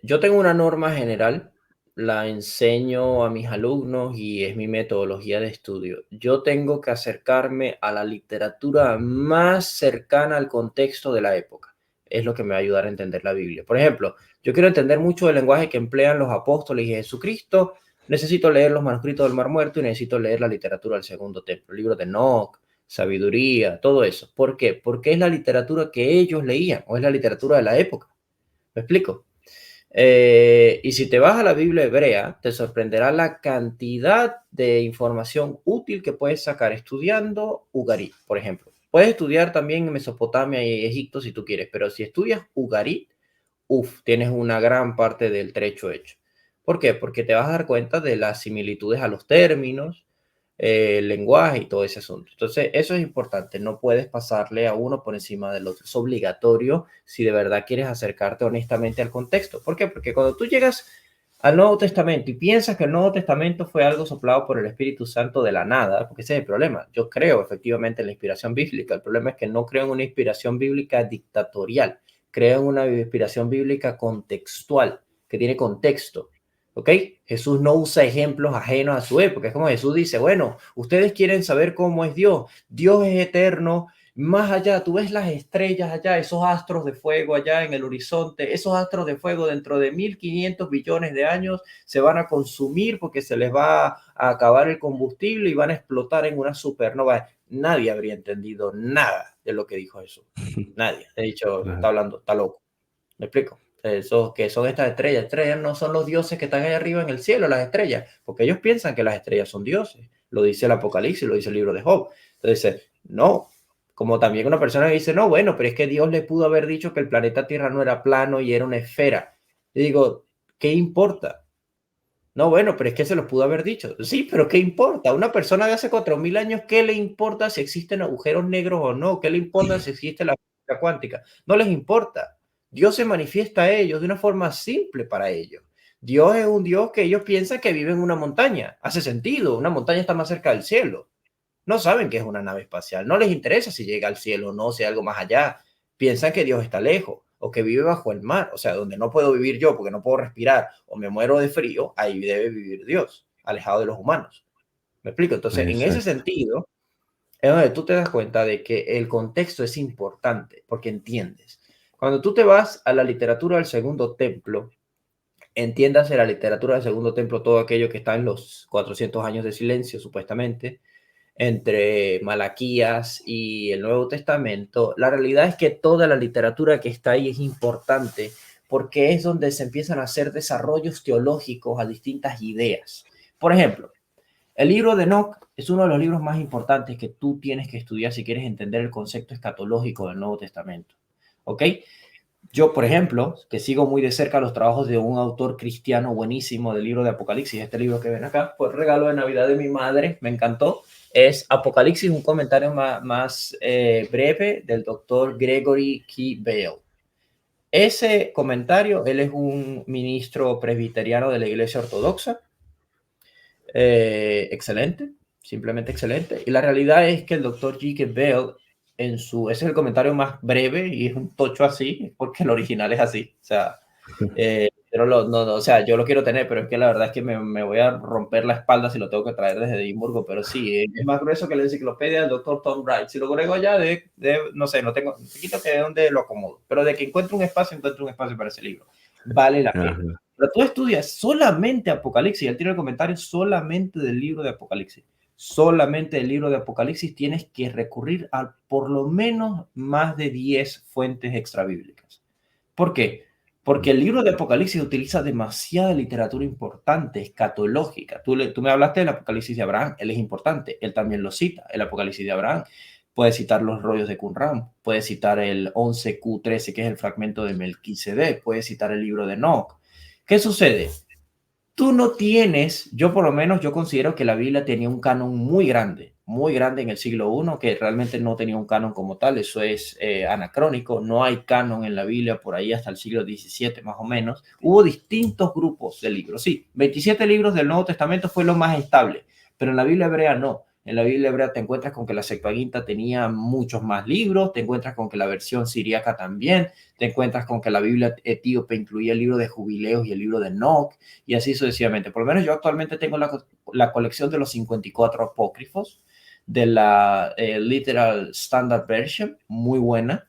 yo tengo una norma general, la enseño a mis alumnos y es mi metodología de estudio. Yo tengo que acercarme a la literatura más cercana al contexto de la época. Es lo que me va a ayudar a entender la Biblia. Por ejemplo, yo quiero entender mucho el lenguaje que emplean los apóstoles y Jesucristo. Necesito leer los manuscritos del Mar Muerto y necesito leer la literatura del Segundo Templo, el libro de Enoch, sabiduría, todo eso. ¿Por qué? Porque es la literatura que ellos leían o es la literatura de la época. ¿Me explico? Y si te vas a la Biblia hebrea, te sorprenderá la cantidad de información útil que puedes sacar estudiando Ugarit, por ejemplo. Puedes estudiar también Mesopotamia y Egipto si tú quieres, pero si estudias Ugarit, tienes una gran parte del trecho hecho. ¿Por qué? Porque te vas a dar cuenta de las similitudes a los términos, el lenguaje y todo ese asunto. Entonces, eso es importante. No puedes pasarle a uno por encima del otro. Es obligatorio si de verdad quieres acercarte honestamente al contexto. ¿Por qué? Porque cuando tú llegas al Nuevo Testamento y piensas que el Nuevo Testamento fue algo soplado por el Espíritu Santo de la nada, porque ese es el problema. Yo creo efectivamente en la inspiración bíblica. El problema es que no creo en una inspiración bíblica dictatorial. Creo en una inspiración bíblica contextual, que tiene contexto. ¿Ok? Jesús no usa ejemplos ajenos a su época. Es como Jesús dice, bueno, ustedes quieren saber cómo es Dios. Dios es eterno. Más allá, tú ves las estrellas allá, esos astros de fuego allá en el horizonte, esos astros de fuego dentro de 1.500 billones de años se van a consumir porque se les va a acabar el combustible y van a explotar en una supernova. Nadie habría entendido nada de lo que dijo Jesús. Nadie. He dicho, está Claro, hablando, está loco. ¿Me explico? Esos que son estas estrellas. Estrellas no son los dioses que están ahí arriba en el cielo, las estrellas, porque ellos piensan que las estrellas son dioses. Lo dice el Apocalipsis, lo dice el libro de Job. Entonces, no. Como también una persona dice, no, bueno, pero es que Dios le pudo haber dicho que el planeta Tierra no era plano y era una esfera. Y digo, ¿qué importa? No, bueno, pero es que se los pudo haber dicho. Sí, pero ¿qué importa? Una persona de hace 4.000 años, ¿qué le importa si existen agujeros negros o no? ¿Qué le importa si existe la física cuántica? No les importa. Dios se manifiesta a ellos de una forma simple para ellos. Dios es un Dios que ellos piensan que vive en una montaña. Hace sentido, una montaña está más cerca del cielo. No saben que es una nave espacial. No les interesa si llega al cielo o no, si hay algo más allá. Piensan que Dios está lejos o que vive bajo el mar. O sea, donde no puedo vivir yo porque no puedo respirar o me muero de frío, ahí debe vivir Dios, alejado de los humanos. ¿Me explico? Entonces, en ese exacto. sentido, es donde tú te das cuenta de que el contexto es importante porque entiendes. Cuando tú te vas a la literatura del Segundo Templo, entiéndase la literatura del Segundo Templo, todo aquello que está en los 400 años de silencio, supuestamente, entre Malaquías y el Nuevo Testamento, la realidad es que toda la literatura que está ahí es importante porque es donde se empiezan a hacer desarrollos teológicos a distintas ideas. Por ejemplo, el libro de Enoch es uno de los libros más importantes que tú tienes que estudiar si quieres entender el concepto escatológico del Nuevo Testamento. ¿Ok? Yo, por ejemplo, que sigo muy de cerca los trabajos de un autor cristiano buenísimo del libro de Apocalipsis, este libro que ven acá, fue el regalo de Navidad de mi madre, me encantó. Es Apocalipsis, un comentario más breve del doctor Gregory K. Bale. Ese comentario, él es un ministro presbiteriano de la Iglesia Ortodoxa, excelente, simplemente excelente. Y la realidad es que el doctor G.K. Bell, ese es el comentario más breve y es un tocho así, porque el original es así. O sea, pero o sea, yo lo quiero tener, pero es que la verdad es que me voy a romper la espalda si lo tengo que traer desde Edimburgo. Pero sí, es más grueso que la enciclopedia del doctor Tom Wright. Si lo agrego allá, no sé, no tengo, un poquito que de dónde lo acomodo. Pero de que encuentro un espacio para ese libro. Vale la pena. Ajá. Pero tú estudias solamente Apocalipsis, él tiene el comentario solamente del libro de Apocalipsis. Solamente del libro de Apocalipsis tienes que recurrir a por lo menos más de 10 fuentes extrabíblicas. ¿Por qué? Porque el libro de Apocalipsis utiliza demasiada literatura importante, escatológica. Tú me hablaste del Apocalipsis de Abraham, él es importante, él también lo cita, el Apocalipsis de Abraham. Puede citar los rollos de Qumran, puede citar el 11Q13, que es el fragmento de Melquisedec, puede citar el libro de Enoch. ¿Qué sucede? Tú no tienes, yo por lo menos, yo considero que la Biblia tenía un canon muy grande en el siglo I, que realmente no tenía un canon como tal, eso es anacrónico, no hay canon en la Biblia por ahí hasta el siglo XVII más o menos. Hubo distintos grupos de libros, sí, 27 libros del Nuevo Testamento fue lo más estable, pero en la Biblia hebrea no. En la Biblia hebrea te encuentras con que la Septuaginta tenía muchos más libros, te encuentras con que la versión siríaca también, te encuentras con que la Biblia etíope incluía el libro de Jubileos y el libro de Enoch, y así sucesivamente. Por lo menos yo actualmente tengo la colección de los 54 apócrifos de la Literal Standard Version, muy buena,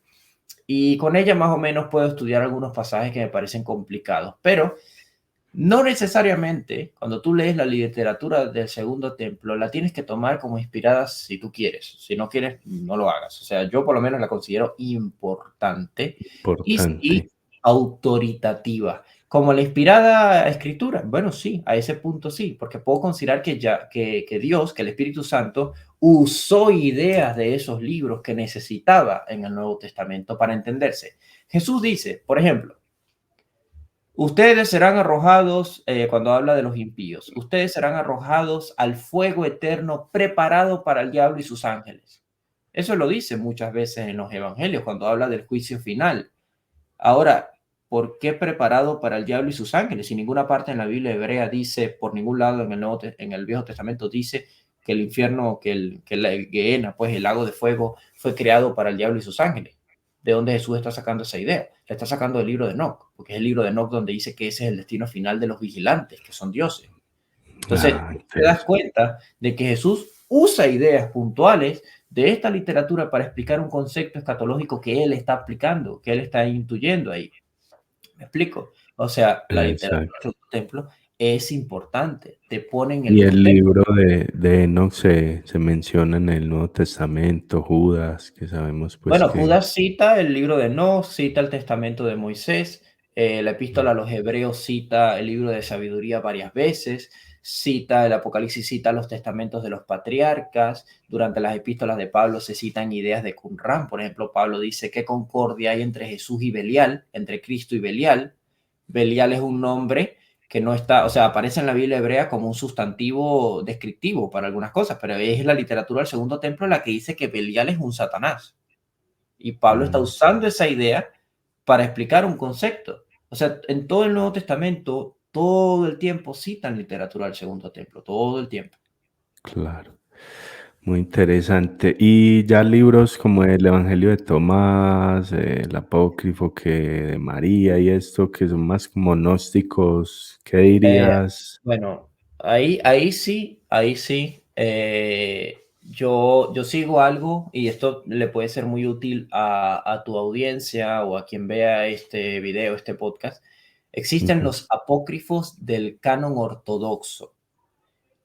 y con ella más o menos puedo estudiar algunos pasajes que me parecen complicados, pero no necesariamente cuando tú lees la literatura del Segundo Templo la tienes que tomar como inspirada si tú quieres. Si no quieres, no lo hagas. O sea, yo por lo menos la considero importante y Importante. sí autoritativa. Como la inspirada escritura, bueno, sí, a ese punto sí, porque puedo considerar que Dios, que el Espíritu Santo, usó ideas de esos libros que necesitaba en el Nuevo Testamento para entenderse. Jesús dice, por ejemplo, ustedes serán arrojados, cuando habla de los impíos, ustedes serán arrojados al fuego eterno preparado para el diablo y sus ángeles. Eso lo dice muchas veces en los evangelios cuando habla del juicio final. Ahora, ¿por qué preparado para el diablo y sus ángeles? Si ninguna parte en la Biblia hebrea dice, por ningún lado en el Viejo Testamento dice que el infierno, que la Gehenna, pues el lago de fuego, fue creado para el diablo y sus ángeles. ¿De dónde Jesús está sacando esa idea? La está sacando del libro de Enoch, porque es el libro de Enoch donde dice que ese es el destino final de los vigilantes, que son dioses. Entonces, Ah, te das interesante. cuenta de que Jesús usa ideas puntuales de esta literatura para explicar un concepto escatológico que él está aplicando, que él está intuyendo ahí. ¿Me explico? O sea, la literatura Exacto. del templo es importante, te pone en el Y el contexto. libro de Enoch se menciona en el Nuevo Testamento, Judas, que sabemos pues Bueno, que Judas cita el libro de Enoch, cita el testamento de Moisés, la epístola a los hebreos cita el libro de sabiduría varias veces, cita el Apocalipsis, cita los testamentos de los patriarcas, durante las epístolas de Pablo se citan ideas de Qumran, por ejemplo, Pablo dice qué concordia hay entre Jesús y Belial, entre Cristo y Belial. Belial es un nombre que no está, o sea, aparece en la Biblia hebrea como un sustantivo descriptivo para algunas cosas, pero es la literatura del Segundo Templo la que dice que Belial es un Satanás. Y Pablo está mm, usando esa idea para explicar un concepto. O sea, en todo el Nuevo Testamento, todo el tiempo citan literatura del Segundo Templo, todo el tiempo. claro, muy interesante. Y ya libros como el Evangelio de Tomás, el Apócrifo que de María y esto, que son más como gnósticos, ¿qué Eh, dirías? bueno, ahí sí. Yo sigo algo y esto le puede ser muy útil a tu audiencia o a quien vea este video, este podcast. Existen Ujú. los apócrifos del canon ortodoxo.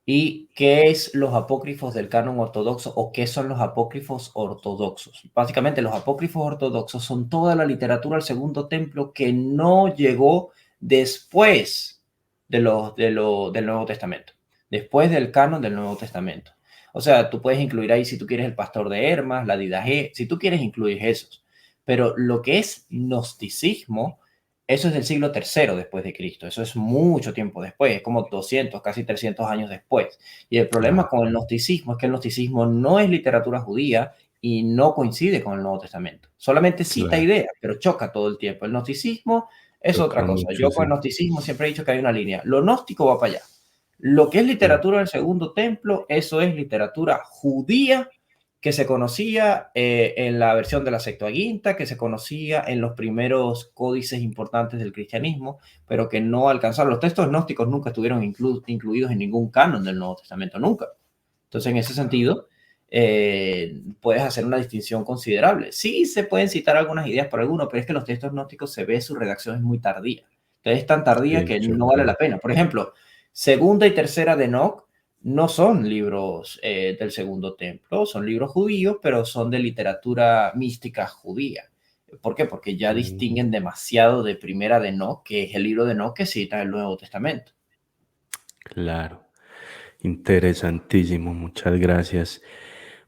¿Y qué es los apócrifos del canon ortodoxo o qué son los apócrifos ortodoxos? Básicamente, los apócrifos ortodoxos son toda la literatura del Segundo Templo que no llegó después del Nuevo Testamento, después del canon del Nuevo Testamento. O sea, tú puedes incluir ahí, si tú quieres, el Pastor de Hermas, la Didaje, si tú quieres, incluir esos. Pero lo que es gnosticismo, eso es del siglo III después de Cristo. Eso es mucho tiempo después, es como 200, casi 300 años después. Y el problema Ah, con el gnosticismo es que el gnosticismo no es literatura judía y no coincide con el Nuevo Testamento. Solamente cita claro, ideas, pero choca todo el tiempo. El gnosticismo es otra toca cosa. mucho, Yo con el sí. gnosticismo siempre he dicho que hay una línea. Lo gnóstico va para allá. Lo que es Sí, literatura del Segundo Templo, eso es literatura judía que se conocía en la versión de la Septuaginta, que se conocía en los primeros códices importantes del cristianismo, pero que no alcanzaron. Los textos gnósticos nunca estuvieron incluidos en ningún canon del Nuevo Testamento, nunca. Entonces, en ese sentido, puedes hacer una distinción considerable. Sí se pueden citar algunas ideas por alguno, pero es que los textos gnósticos se ve su redacción es muy tardía. Entonces, es tan tardía sí, que yo no vale la creo. pena. Por ejemplo, segunda y tercera de Enoch no son libros del Segundo Templo, son libros judíos, pero son de literatura mística judía. ¿Por qué? Porque ya Mm, distinguen demasiado de Primera de Enoch, que es el libro de Enoch que cita el Nuevo Testamento. claro, interesantísimo, muchas gracias.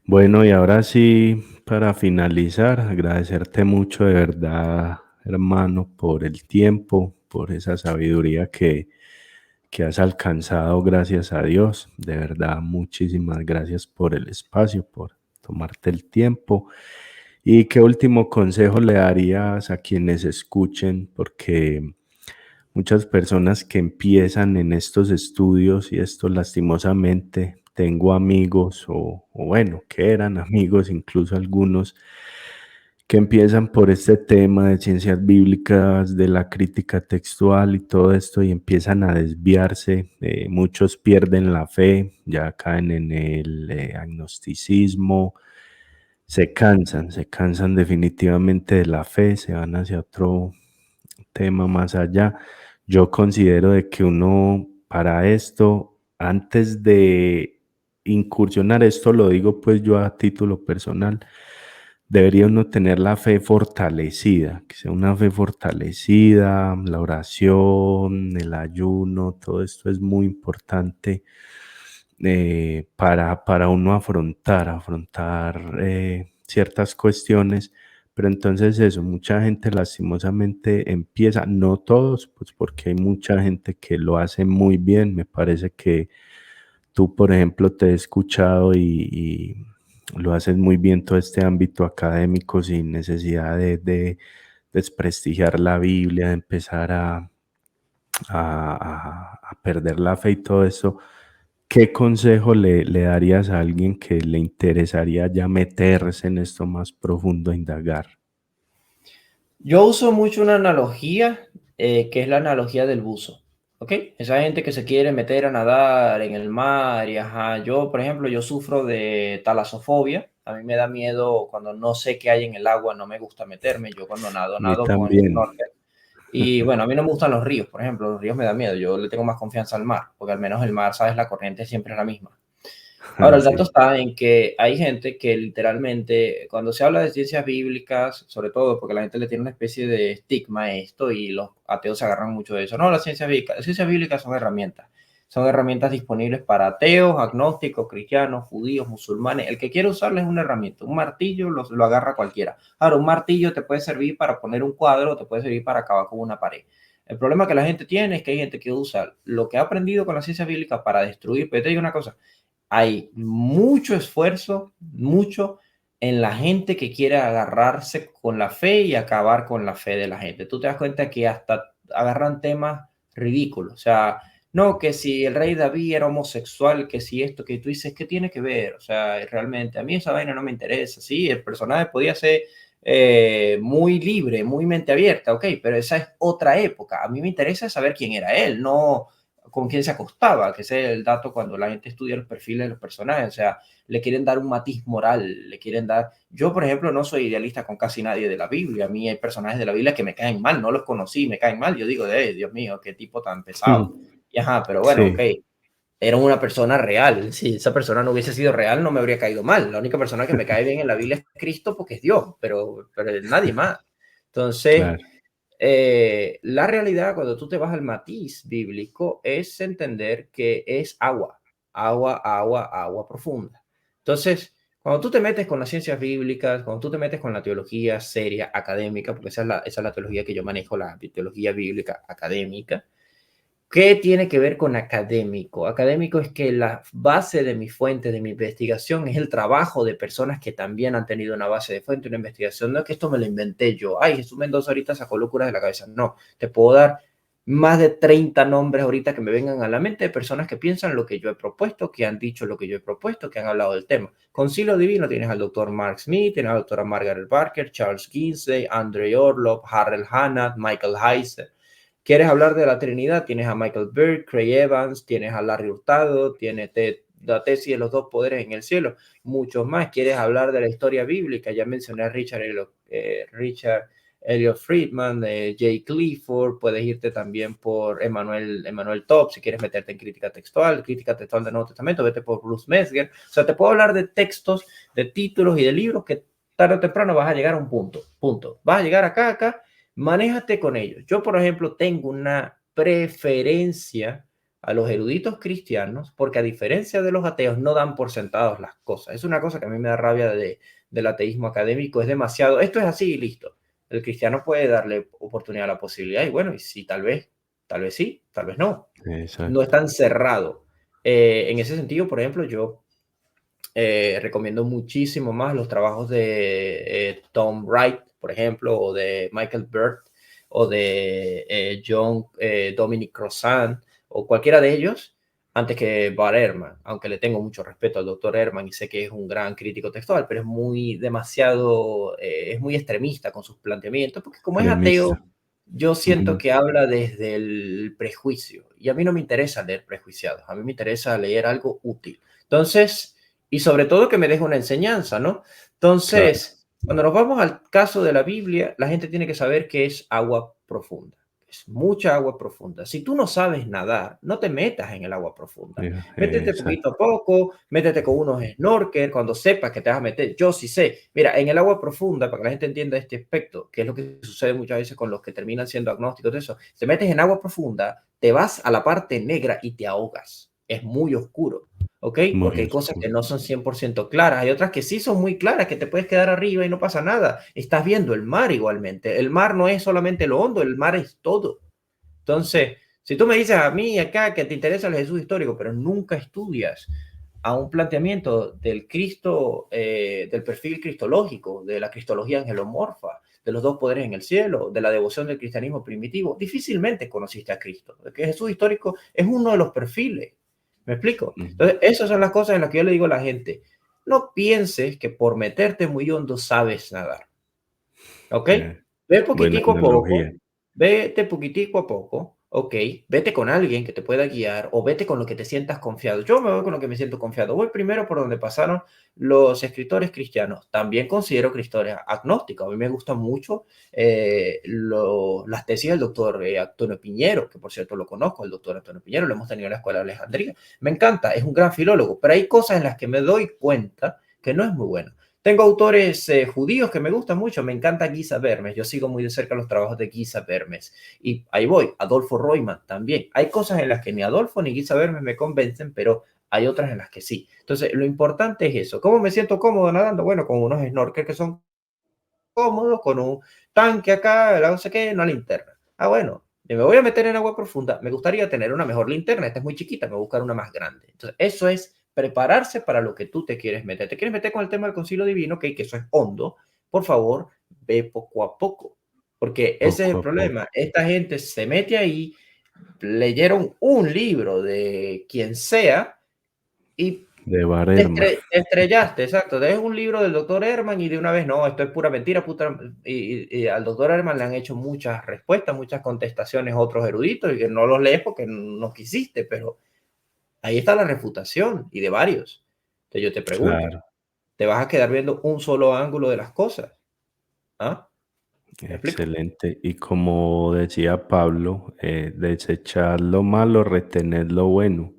Bueno, y ahora sí, para finalizar, agradecerte mucho de verdad, hermano, por el tiempo, por esa sabiduría que has alcanzado, gracias a Dios. De verdad, muchísimas gracias por el espacio, por tomarte el tiempo. ¿Y qué último consejo le darías a quienes escuchen? Porque muchas personas que empiezan en estos estudios y esto lastimosamente, tengo amigos o bueno, que eran amigos, incluso algunos que empiezan por este tema de ciencias bíblicas, de la crítica textual y todo esto y empiezan a desviarse. Muchos pierden la fe, ya caen en el agnosticismo, se cansan definitivamente de la fe, se van hacia otro tema más allá. Yo considero de que uno para esto, antes de incursionar, esto lo digo pues yo a título personal, debería uno tener la fe fortalecida, que sea una fe fortalecida, la oración, el ayuno, todo esto es muy importante para uno afrontar ciertas cuestiones, pero entonces eso, mucha gente lastimosamente empieza, no todos, pues porque hay mucha gente que lo hace muy bien, me parece que tú, por ejemplo, te he escuchado y lo haces muy bien todo este ámbito académico sin necesidad de desprestigiar la Biblia, de empezar a perder la fe y todo eso. ¿Qué consejo le darías a alguien que le interesaría ya meterse en esto más profundo, a indagar? Yo uso mucho una analogía, que es la analogía del buzo, ¿ok? Esa gente que se quiere meter a nadar en el mar y ajá, yo, por ejemplo, yo sufro de talasofobia, a mí me da miedo cuando no sé qué hay en el agua, no me gusta meterme, yo cuando nado, A mí nado con el también. snorkel. Y bueno, a mí no me gustan los ríos, por ejemplo, los ríos me dan miedo, yo le tengo más confianza al mar, porque al menos el mar, sabes, la corriente siempre es la misma. Ahora, Ah, el dato sí, está en que hay gente que literalmente, cuando se habla de ciencias bíblicas, sobre todo porque la gente le tiene una especie de estigma a esto y los ateos se agarran mucho de eso. No, las ciencias bíblicas son herramientas disponibles para ateos, agnósticos, cristianos, judíos, musulmanes. El que quiere usarla es una herramienta. Un martillo lo agarra cualquiera. Ahora, un martillo te puede servir para poner un cuadro, te puede servir para acabar con una pared. El problema que la gente tiene es que hay gente que usa lo que ha aprendido con la ciencia bíblica para destruir. Pero te digo una cosa, hay mucho esfuerzo, mucho en la gente que quiere agarrarse con la fe y acabar con la fe de la gente. Tú te das cuenta que hasta agarran temas ridículos. O sea, no, que si el rey David era homosexual, que si esto, que tú dices, ¿qué tiene que ver? O sea, realmente a mí esa vaina no me interesa. Sí, el personaje podía ser muy libre, muy mente abierta, ok, pero esa es otra época. A mí me interesa saber quién era él, no con quién se acostaba, que ese es el dato cuando la gente estudia los perfiles de los personajes, o sea, le quieren dar un matiz moral, le quieren dar... Yo, por ejemplo, no soy idealista con casi nadie de la Biblia, a mí hay personajes de la Biblia que me caen mal, no los conocí, me caen mal, yo digo, Dios mío, qué tipo tan pesado. Y ajá, pero bueno, ok, Sí, era una persona real. Si esa persona no hubiese sido real, no me habría caído mal. La única persona que me cae bien en la Biblia es Cristo porque es Dios, pero nadie más. Entonces, claro. la realidad cuando tú te vas al matiz bíblico es entender que es agua, agua, agua, agua profunda. Entonces, cuando tú te metes con las ciencias bíblicas, cuando tú te metes con la teología seria, académica, porque esa es la teología que yo manejo, la teología bíblica académica. ¿Qué tiene que ver con académico? Académico es que la base de mi fuente, de mi investigación, es el trabajo de personas que también han tenido una base de fuente, una investigación. No es que esto me lo inventé yo. Ay, Jesús Mendoza ahorita sacó locuras de la cabeza. No, te puedo dar más de 30 nombres ahorita que me vengan a la mente de personas que piensan lo que yo he propuesto, que han dicho lo que yo he propuesto, que han hablado del tema. Concilio Divino tienes al doctor Mark Smith, tienes a la doctora Margaret Barker, Charles Kinsey, Andre Orlov, Harold Hanna, Michael Heiser. ¿Quieres hablar de la Trinidad? Tienes a Michael Bird, Craig Evans, tienes a Larry Hurtado, tienes la tesis de los dos poderes en el cielo, muchos más. ¿Quieres hablar de la historia bíblica? Ya mencioné a Richard Elliot Friedman, Jay Clifford, puedes irte también por Emmanuel Top, si quieres meterte en crítica textual del Nuevo Testamento, vete por Bruce Metzger. O sea, te puedo hablar de textos, de títulos y de libros que tarde o temprano vas a llegar a un punto. Vas a llegar acá, manéjate con ellos. Yo, por ejemplo, tengo una preferencia a los eruditos cristianos porque a diferencia de los ateos no dan por sentados las cosas. Es una cosa que a mí me da rabia del ateísmo académico, es demasiado, esto es así y listo. El cristiano puede darle oportunidad a la posibilidad y bueno, y sí, tal vez sí, tal vez no. No es Exacto. tan cerrado. En ese sentido, por ejemplo, yo recomiendo muchísimo más los trabajos de Tom Wright, por ejemplo, o de Michael Bird, o de John Dominic Crossan, o cualquiera de ellos, antes que Bart Ehrman, aunque le tengo mucho respeto al doctor Ehrman y sé que es un gran crítico textual, pero es es muy extremista con sus planteamientos, porque como es Extremista. ateo, yo siento Ujú. que habla desde el prejuicio, y a mí no me interesa leer prejuiciados, a mí me interesa leer algo útil. Entonces, y sobre todo que me deje una enseñanza, ¿no? Claro. Entonces, cuando nos vamos al caso de la Biblia, la gente tiene que saber que es agua profunda, es mucha agua profunda. Si tú no sabes nadar, no te metas en el agua profunda. Métete poquito Exacto. a poco, métete con unos snorkel cuando sepas que te vas a meter. Yo sí sé. Mira, en el agua profunda, para que la gente entienda este aspecto, que es lo que sucede muchas veces con los que terminan siendo agnósticos de eso, te metes en agua profunda, te vas a la parte negra y te ahogas. Es muy oscuro. ¿Ok? Porque Muy hay cosas que oscuro. no son 100% claras, hay otras que sí son muy claras, que te puedes quedar arriba y no pasa nada. Estás viendo el mar igualmente. El mar no es solamente lo hondo, el mar es todo. Entonces, si tú me dices a mí acá que te interesa el Jesús histórico, pero nunca estudias a un planteamiento del Cristo, del perfil cristológico, de la cristología angelomorfa, de los dos poderes en el cielo, de la devoción del cristianismo primitivo, difícilmente conociste a Cristo. Porque Jesús histórico es uno de los perfiles. ¿Me explico? Ujú. Entonces, esas son las cosas en las que yo le digo a la gente, no pienses que por meterte muy hondo sabes nadar. ¿Ok? Eh, Ve Buena poquitico a analogía. poco, vete poquitico a poco, ¿ok? Vete con alguien que te pueda guiar o vete con lo que te sientas confiado. Yo me voy con lo que me siento confiado. Voy primero por donde pasaron los escritores cristianos. También considero escritores agnósticos. A mí me gustan mucho las tesis del doctor Antonio Piñero, que por cierto lo conozco, el doctor Antonio Piñero, lo hemos tenido en la Escuela de Alejandría. Me encanta, es un gran filólogo, pero hay cosas en las que me doy cuenta que no es muy bueno. Tengo autores judíos que me gustan mucho. Me encanta Giza Vermes. Yo sigo muy de cerca los trabajos de Giza Vermes. Y ahí voy. Adolfo Royman también. Hay cosas en las que ni Adolfo ni Giza Vermes me convencen, pero hay otras en las que sí. Entonces, lo importante es eso. ¿Cómo me siento cómodo nadando? Bueno, con unos snorkels que son cómodos, con un tanque acá, no sé qué, una linterna. Ah, bueno, me voy a meter en agua profunda. Me gustaría tener una mejor linterna. Esta es muy chiquita, me voy a buscar una más grande. Entonces, eso es prepararse para lo que tú te quieres meter. ¿Te quieres meter con el tema del concilio divino? Ok, que eso es hondo. Por favor, ve poco a poco. Porque ese es Poco el a poco. problema. Esta gente se mete ahí, leyeron un libro de quien sea y de Bar Te Ehrman. te estrellaste, exacto. Lees un libro del doctor Herman y de una vez, no, esto es pura mentira, puta, y al doctor Herman le han hecho muchas respuestas, muchas contestaciones otros eruditos y que no los lees porque no quisiste, pero ahí está la refutación y de varios. Entonces yo te pregunto, Claro, ¿te vas a quedar viendo un solo ángulo de las cosas? ¿Ah? ¿Me explico? excelente. Y como decía Pablo, desechar lo malo, retener lo bueno.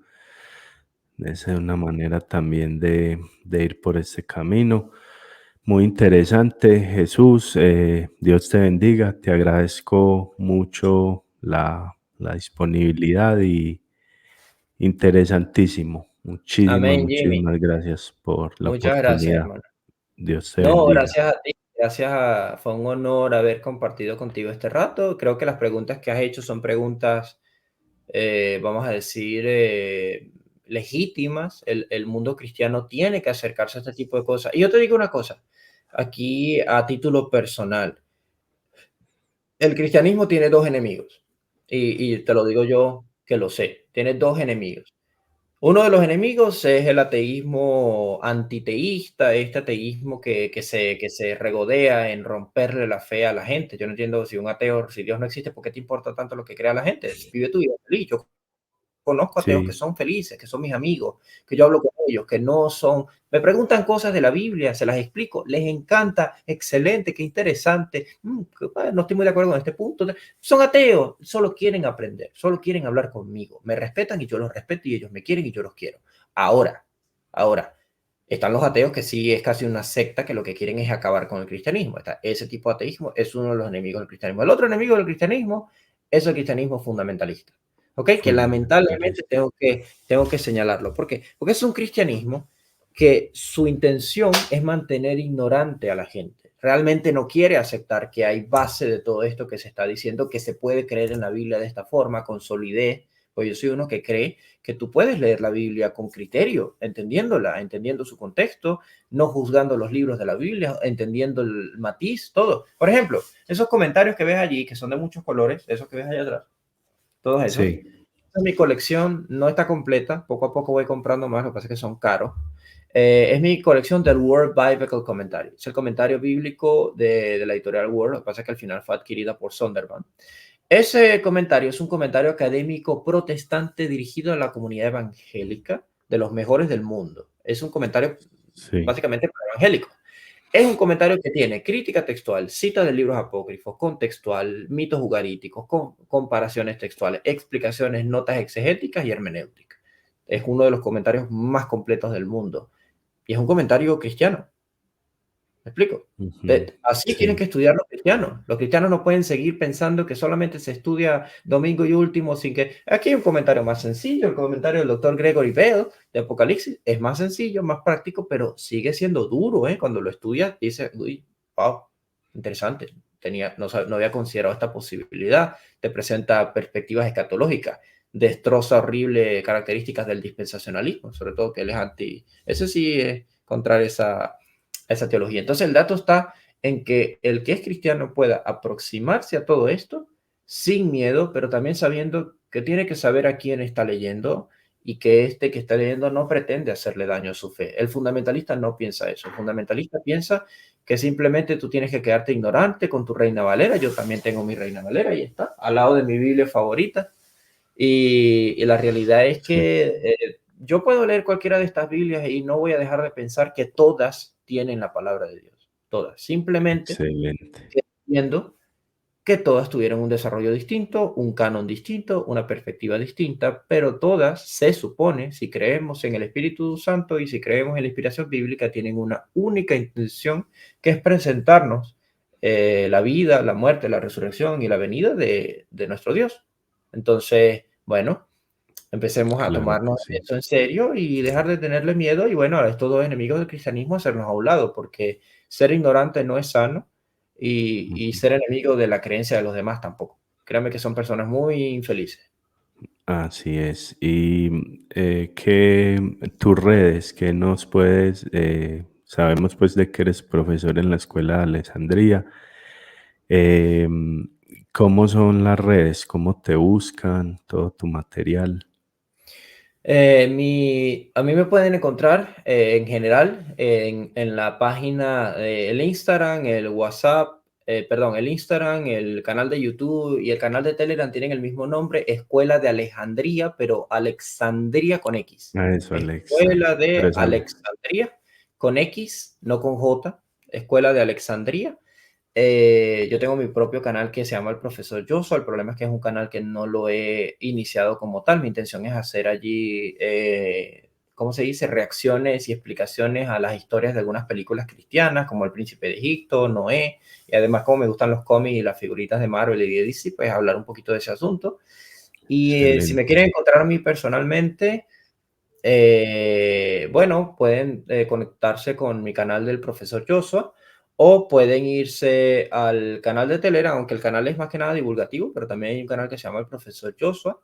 Esa es una manera también de ir por este camino. Muy interesante, Jesús. Dios te bendiga. Te agradezco mucho la disponibilidad y interesantísimo. Muchísimas, Amén, Jimmy. muchísimas gracias por la Muchas gracias, oportunidad. hermano. Dios te No, bendiga. gracias a ti. Fue un honor haber compartido contigo este rato. Creo que las preguntas que has hecho son preguntas, vamos a decir, legítimas. El mundo cristiano tiene que acercarse a este tipo de cosas. Y yo te digo una cosa, aquí a título personal, el cristianismo tiene dos enemigos. Y te lo digo yo que lo sé, tiene dos enemigos. Uno de los enemigos es el ateísmo antiteísta, este ateísmo que se regodea en romperle la fe a la gente. Yo no entiendo si un ateo, si Dios no existe, ¿por qué te importa tanto lo que crea la gente? Vive tu vida feliz. Yo conozco ateos que Sí, son felices, que son mis amigos, que yo hablo con ellos, que no son, me preguntan cosas de la Biblia, se las explico, les encanta, excelente, qué interesante. No estoy muy de acuerdo con este punto. Son ateos, solo quieren aprender, solo quieren hablar conmigo, me respetan y yo los respeto y ellos me quieren y yo los quiero. Ahora, están los ateos que sí es casi una secta que lo que quieren es acabar con el cristianismo. Ese tipo de ateísmo es uno de los enemigos del cristianismo. El otro enemigo del cristianismo es el cristianismo fundamentalista. ¿Ok? Que lamentablemente fundamentalista. tengo que señalarlo. ¿Por qué? Porque es un cristianismo que su intención es mantener ignorante a la gente. Realmente no quiere aceptar que hay base de todo esto que se está diciendo, que se puede creer en la Biblia de esta forma, con solidez. Pues yo soy uno que cree que tú puedes leer la Biblia con criterio, entendiéndola, entendiendo su contexto, no juzgando los libros de la Biblia, entendiendo el matiz, todo. Por ejemplo, esos comentarios que ves allí, que son de muchos colores, esos que ves allá atrás, todos esos. Sí, Mi colección no está completa, poco a poco voy comprando más, lo que pasa es que son caros. Es mi colección del World Biblical Commentary. Es el comentario bíblico de la editorial World, lo que pasa es que al final fue adquirida por Sondervan. Ese comentario es un comentario académico protestante dirigido a la comunidad evangélica de los mejores del mundo. Es un comentario sí. básicamente para evangélicos. Es un comentario que tiene crítica textual, cita de libros apócrifos, contextual, mitos ugaríticos, comparaciones textuales, explicaciones, notas exegéticas y hermenéutica. Es uno de los comentarios más completos del mundo. Y es un comentario cristiano. ¿Me explico? Ujú, Así tienen sí. que estudiar los cristianos. Los cristianos no pueden seguir pensando que solamente se estudia domingo y último sin que... Aquí hay un comentario más sencillo, el comentario del doctor Gregory Bell de Apocalipsis es más sencillo, más práctico, pero sigue siendo duro, ¿eh? Cuando lo estudias, dices, uy, wow, interesante. No había considerado esta posibilidad. Te presenta perspectivas escatológicas, destroza horrible características del dispensacionalismo, sobre todo que él es anti... Ese sí es contra esa teología. Entonces el dato está en que el que es cristiano pueda aproximarse a todo esto sin miedo, pero también sabiendo que tiene que saber a quién está leyendo y que este que está leyendo no pretende hacerle daño a su fe. El fundamentalista no piensa eso. El fundamentalista piensa que simplemente tú tienes que quedarte ignorante con tu Reina Valera. Yo también tengo mi Reina Valera, y está, al lado de mi Biblia favorita. Y la realidad es Sí, que yo puedo leer cualquiera de estas Biblias y no voy a dejar de pensar que todas tienen la palabra de Dios. Todas. Simplemente excelente. viendo que todas tuvieron un desarrollo distinto, un canon distinto, una perspectiva distinta, pero todas, se supone, si creemos en el Espíritu Santo y si creemos en la inspiración bíblica, tienen una única intención, que es presentarnos la vida, la muerte, la resurrección y la venida de nuestro Dios. Entonces, bueno, empecemos a Claro que tomarnos sí. eso en serio y dejar de tenerle miedo y bueno, a estos dos enemigos del cristianismo hacernos a un lado, porque ser ignorante no es sano y Ujú. ser enemigo de la creencia de los demás tampoco. Créanme que son personas muy infelices. Así es. Y ¿qué tus redes, qué nos puedes, sabemos pues de que eres profesor en la escuela de Alejandría, em, ¿cómo son las redes? ¿Cómo te buscan todo tu material? A mí me pueden encontrar en general en la página, el Instagram, el WhatsApp, perdón, el Instagram, el canal de YouTube y el canal de Telegram tienen el mismo nombre, Escuela de Alejandría, pero Alexandría con X. A eso, Alexa. Escuela Pero de eso, Alexandría con X, no con J. Escuela de Alexandría. Yo tengo mi propio canal que se llama El Profesor Joshua. El problema es que es un canal que no lo he iniciado como tal. Mi intención es hacer allí, ¿cómo se dice? Reacciones y explicaciones a las historias de algunas películas cristianas, como El Príncipe de Egipto, Noé, y además como me gustan los cómics y las figuritas de Marvel y de DC, pues hablar un poquito de ese asunto. Y si me excelente. quieren encontrar a mí personalmente, bueno, pueden conectarse con mi canal del profesor Joshua o pueden irse al canal de Telegram, aunque el canal es más que nada divulgativo, pero también hay un canal que se llama el profesor Joshua.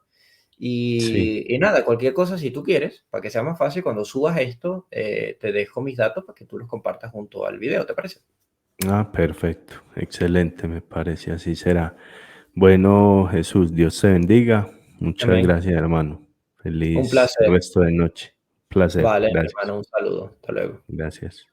Sí. Y nada, cualquier cosa, si tú quieres, para que sea más fácil, cuando subas esto, te dejo mis datos para que tú los compartas junto al video, ¿te parece? Ah, perfecto. Excelente, me parece. Así será. Bueno, Jesús, Dios te bendiga. Muchas Amén. gracias, hermano. Un Feliz placer. resto de noche. Placer. Vale, mi Gracias. hermano, un saludo. Hasta luego. Gracias.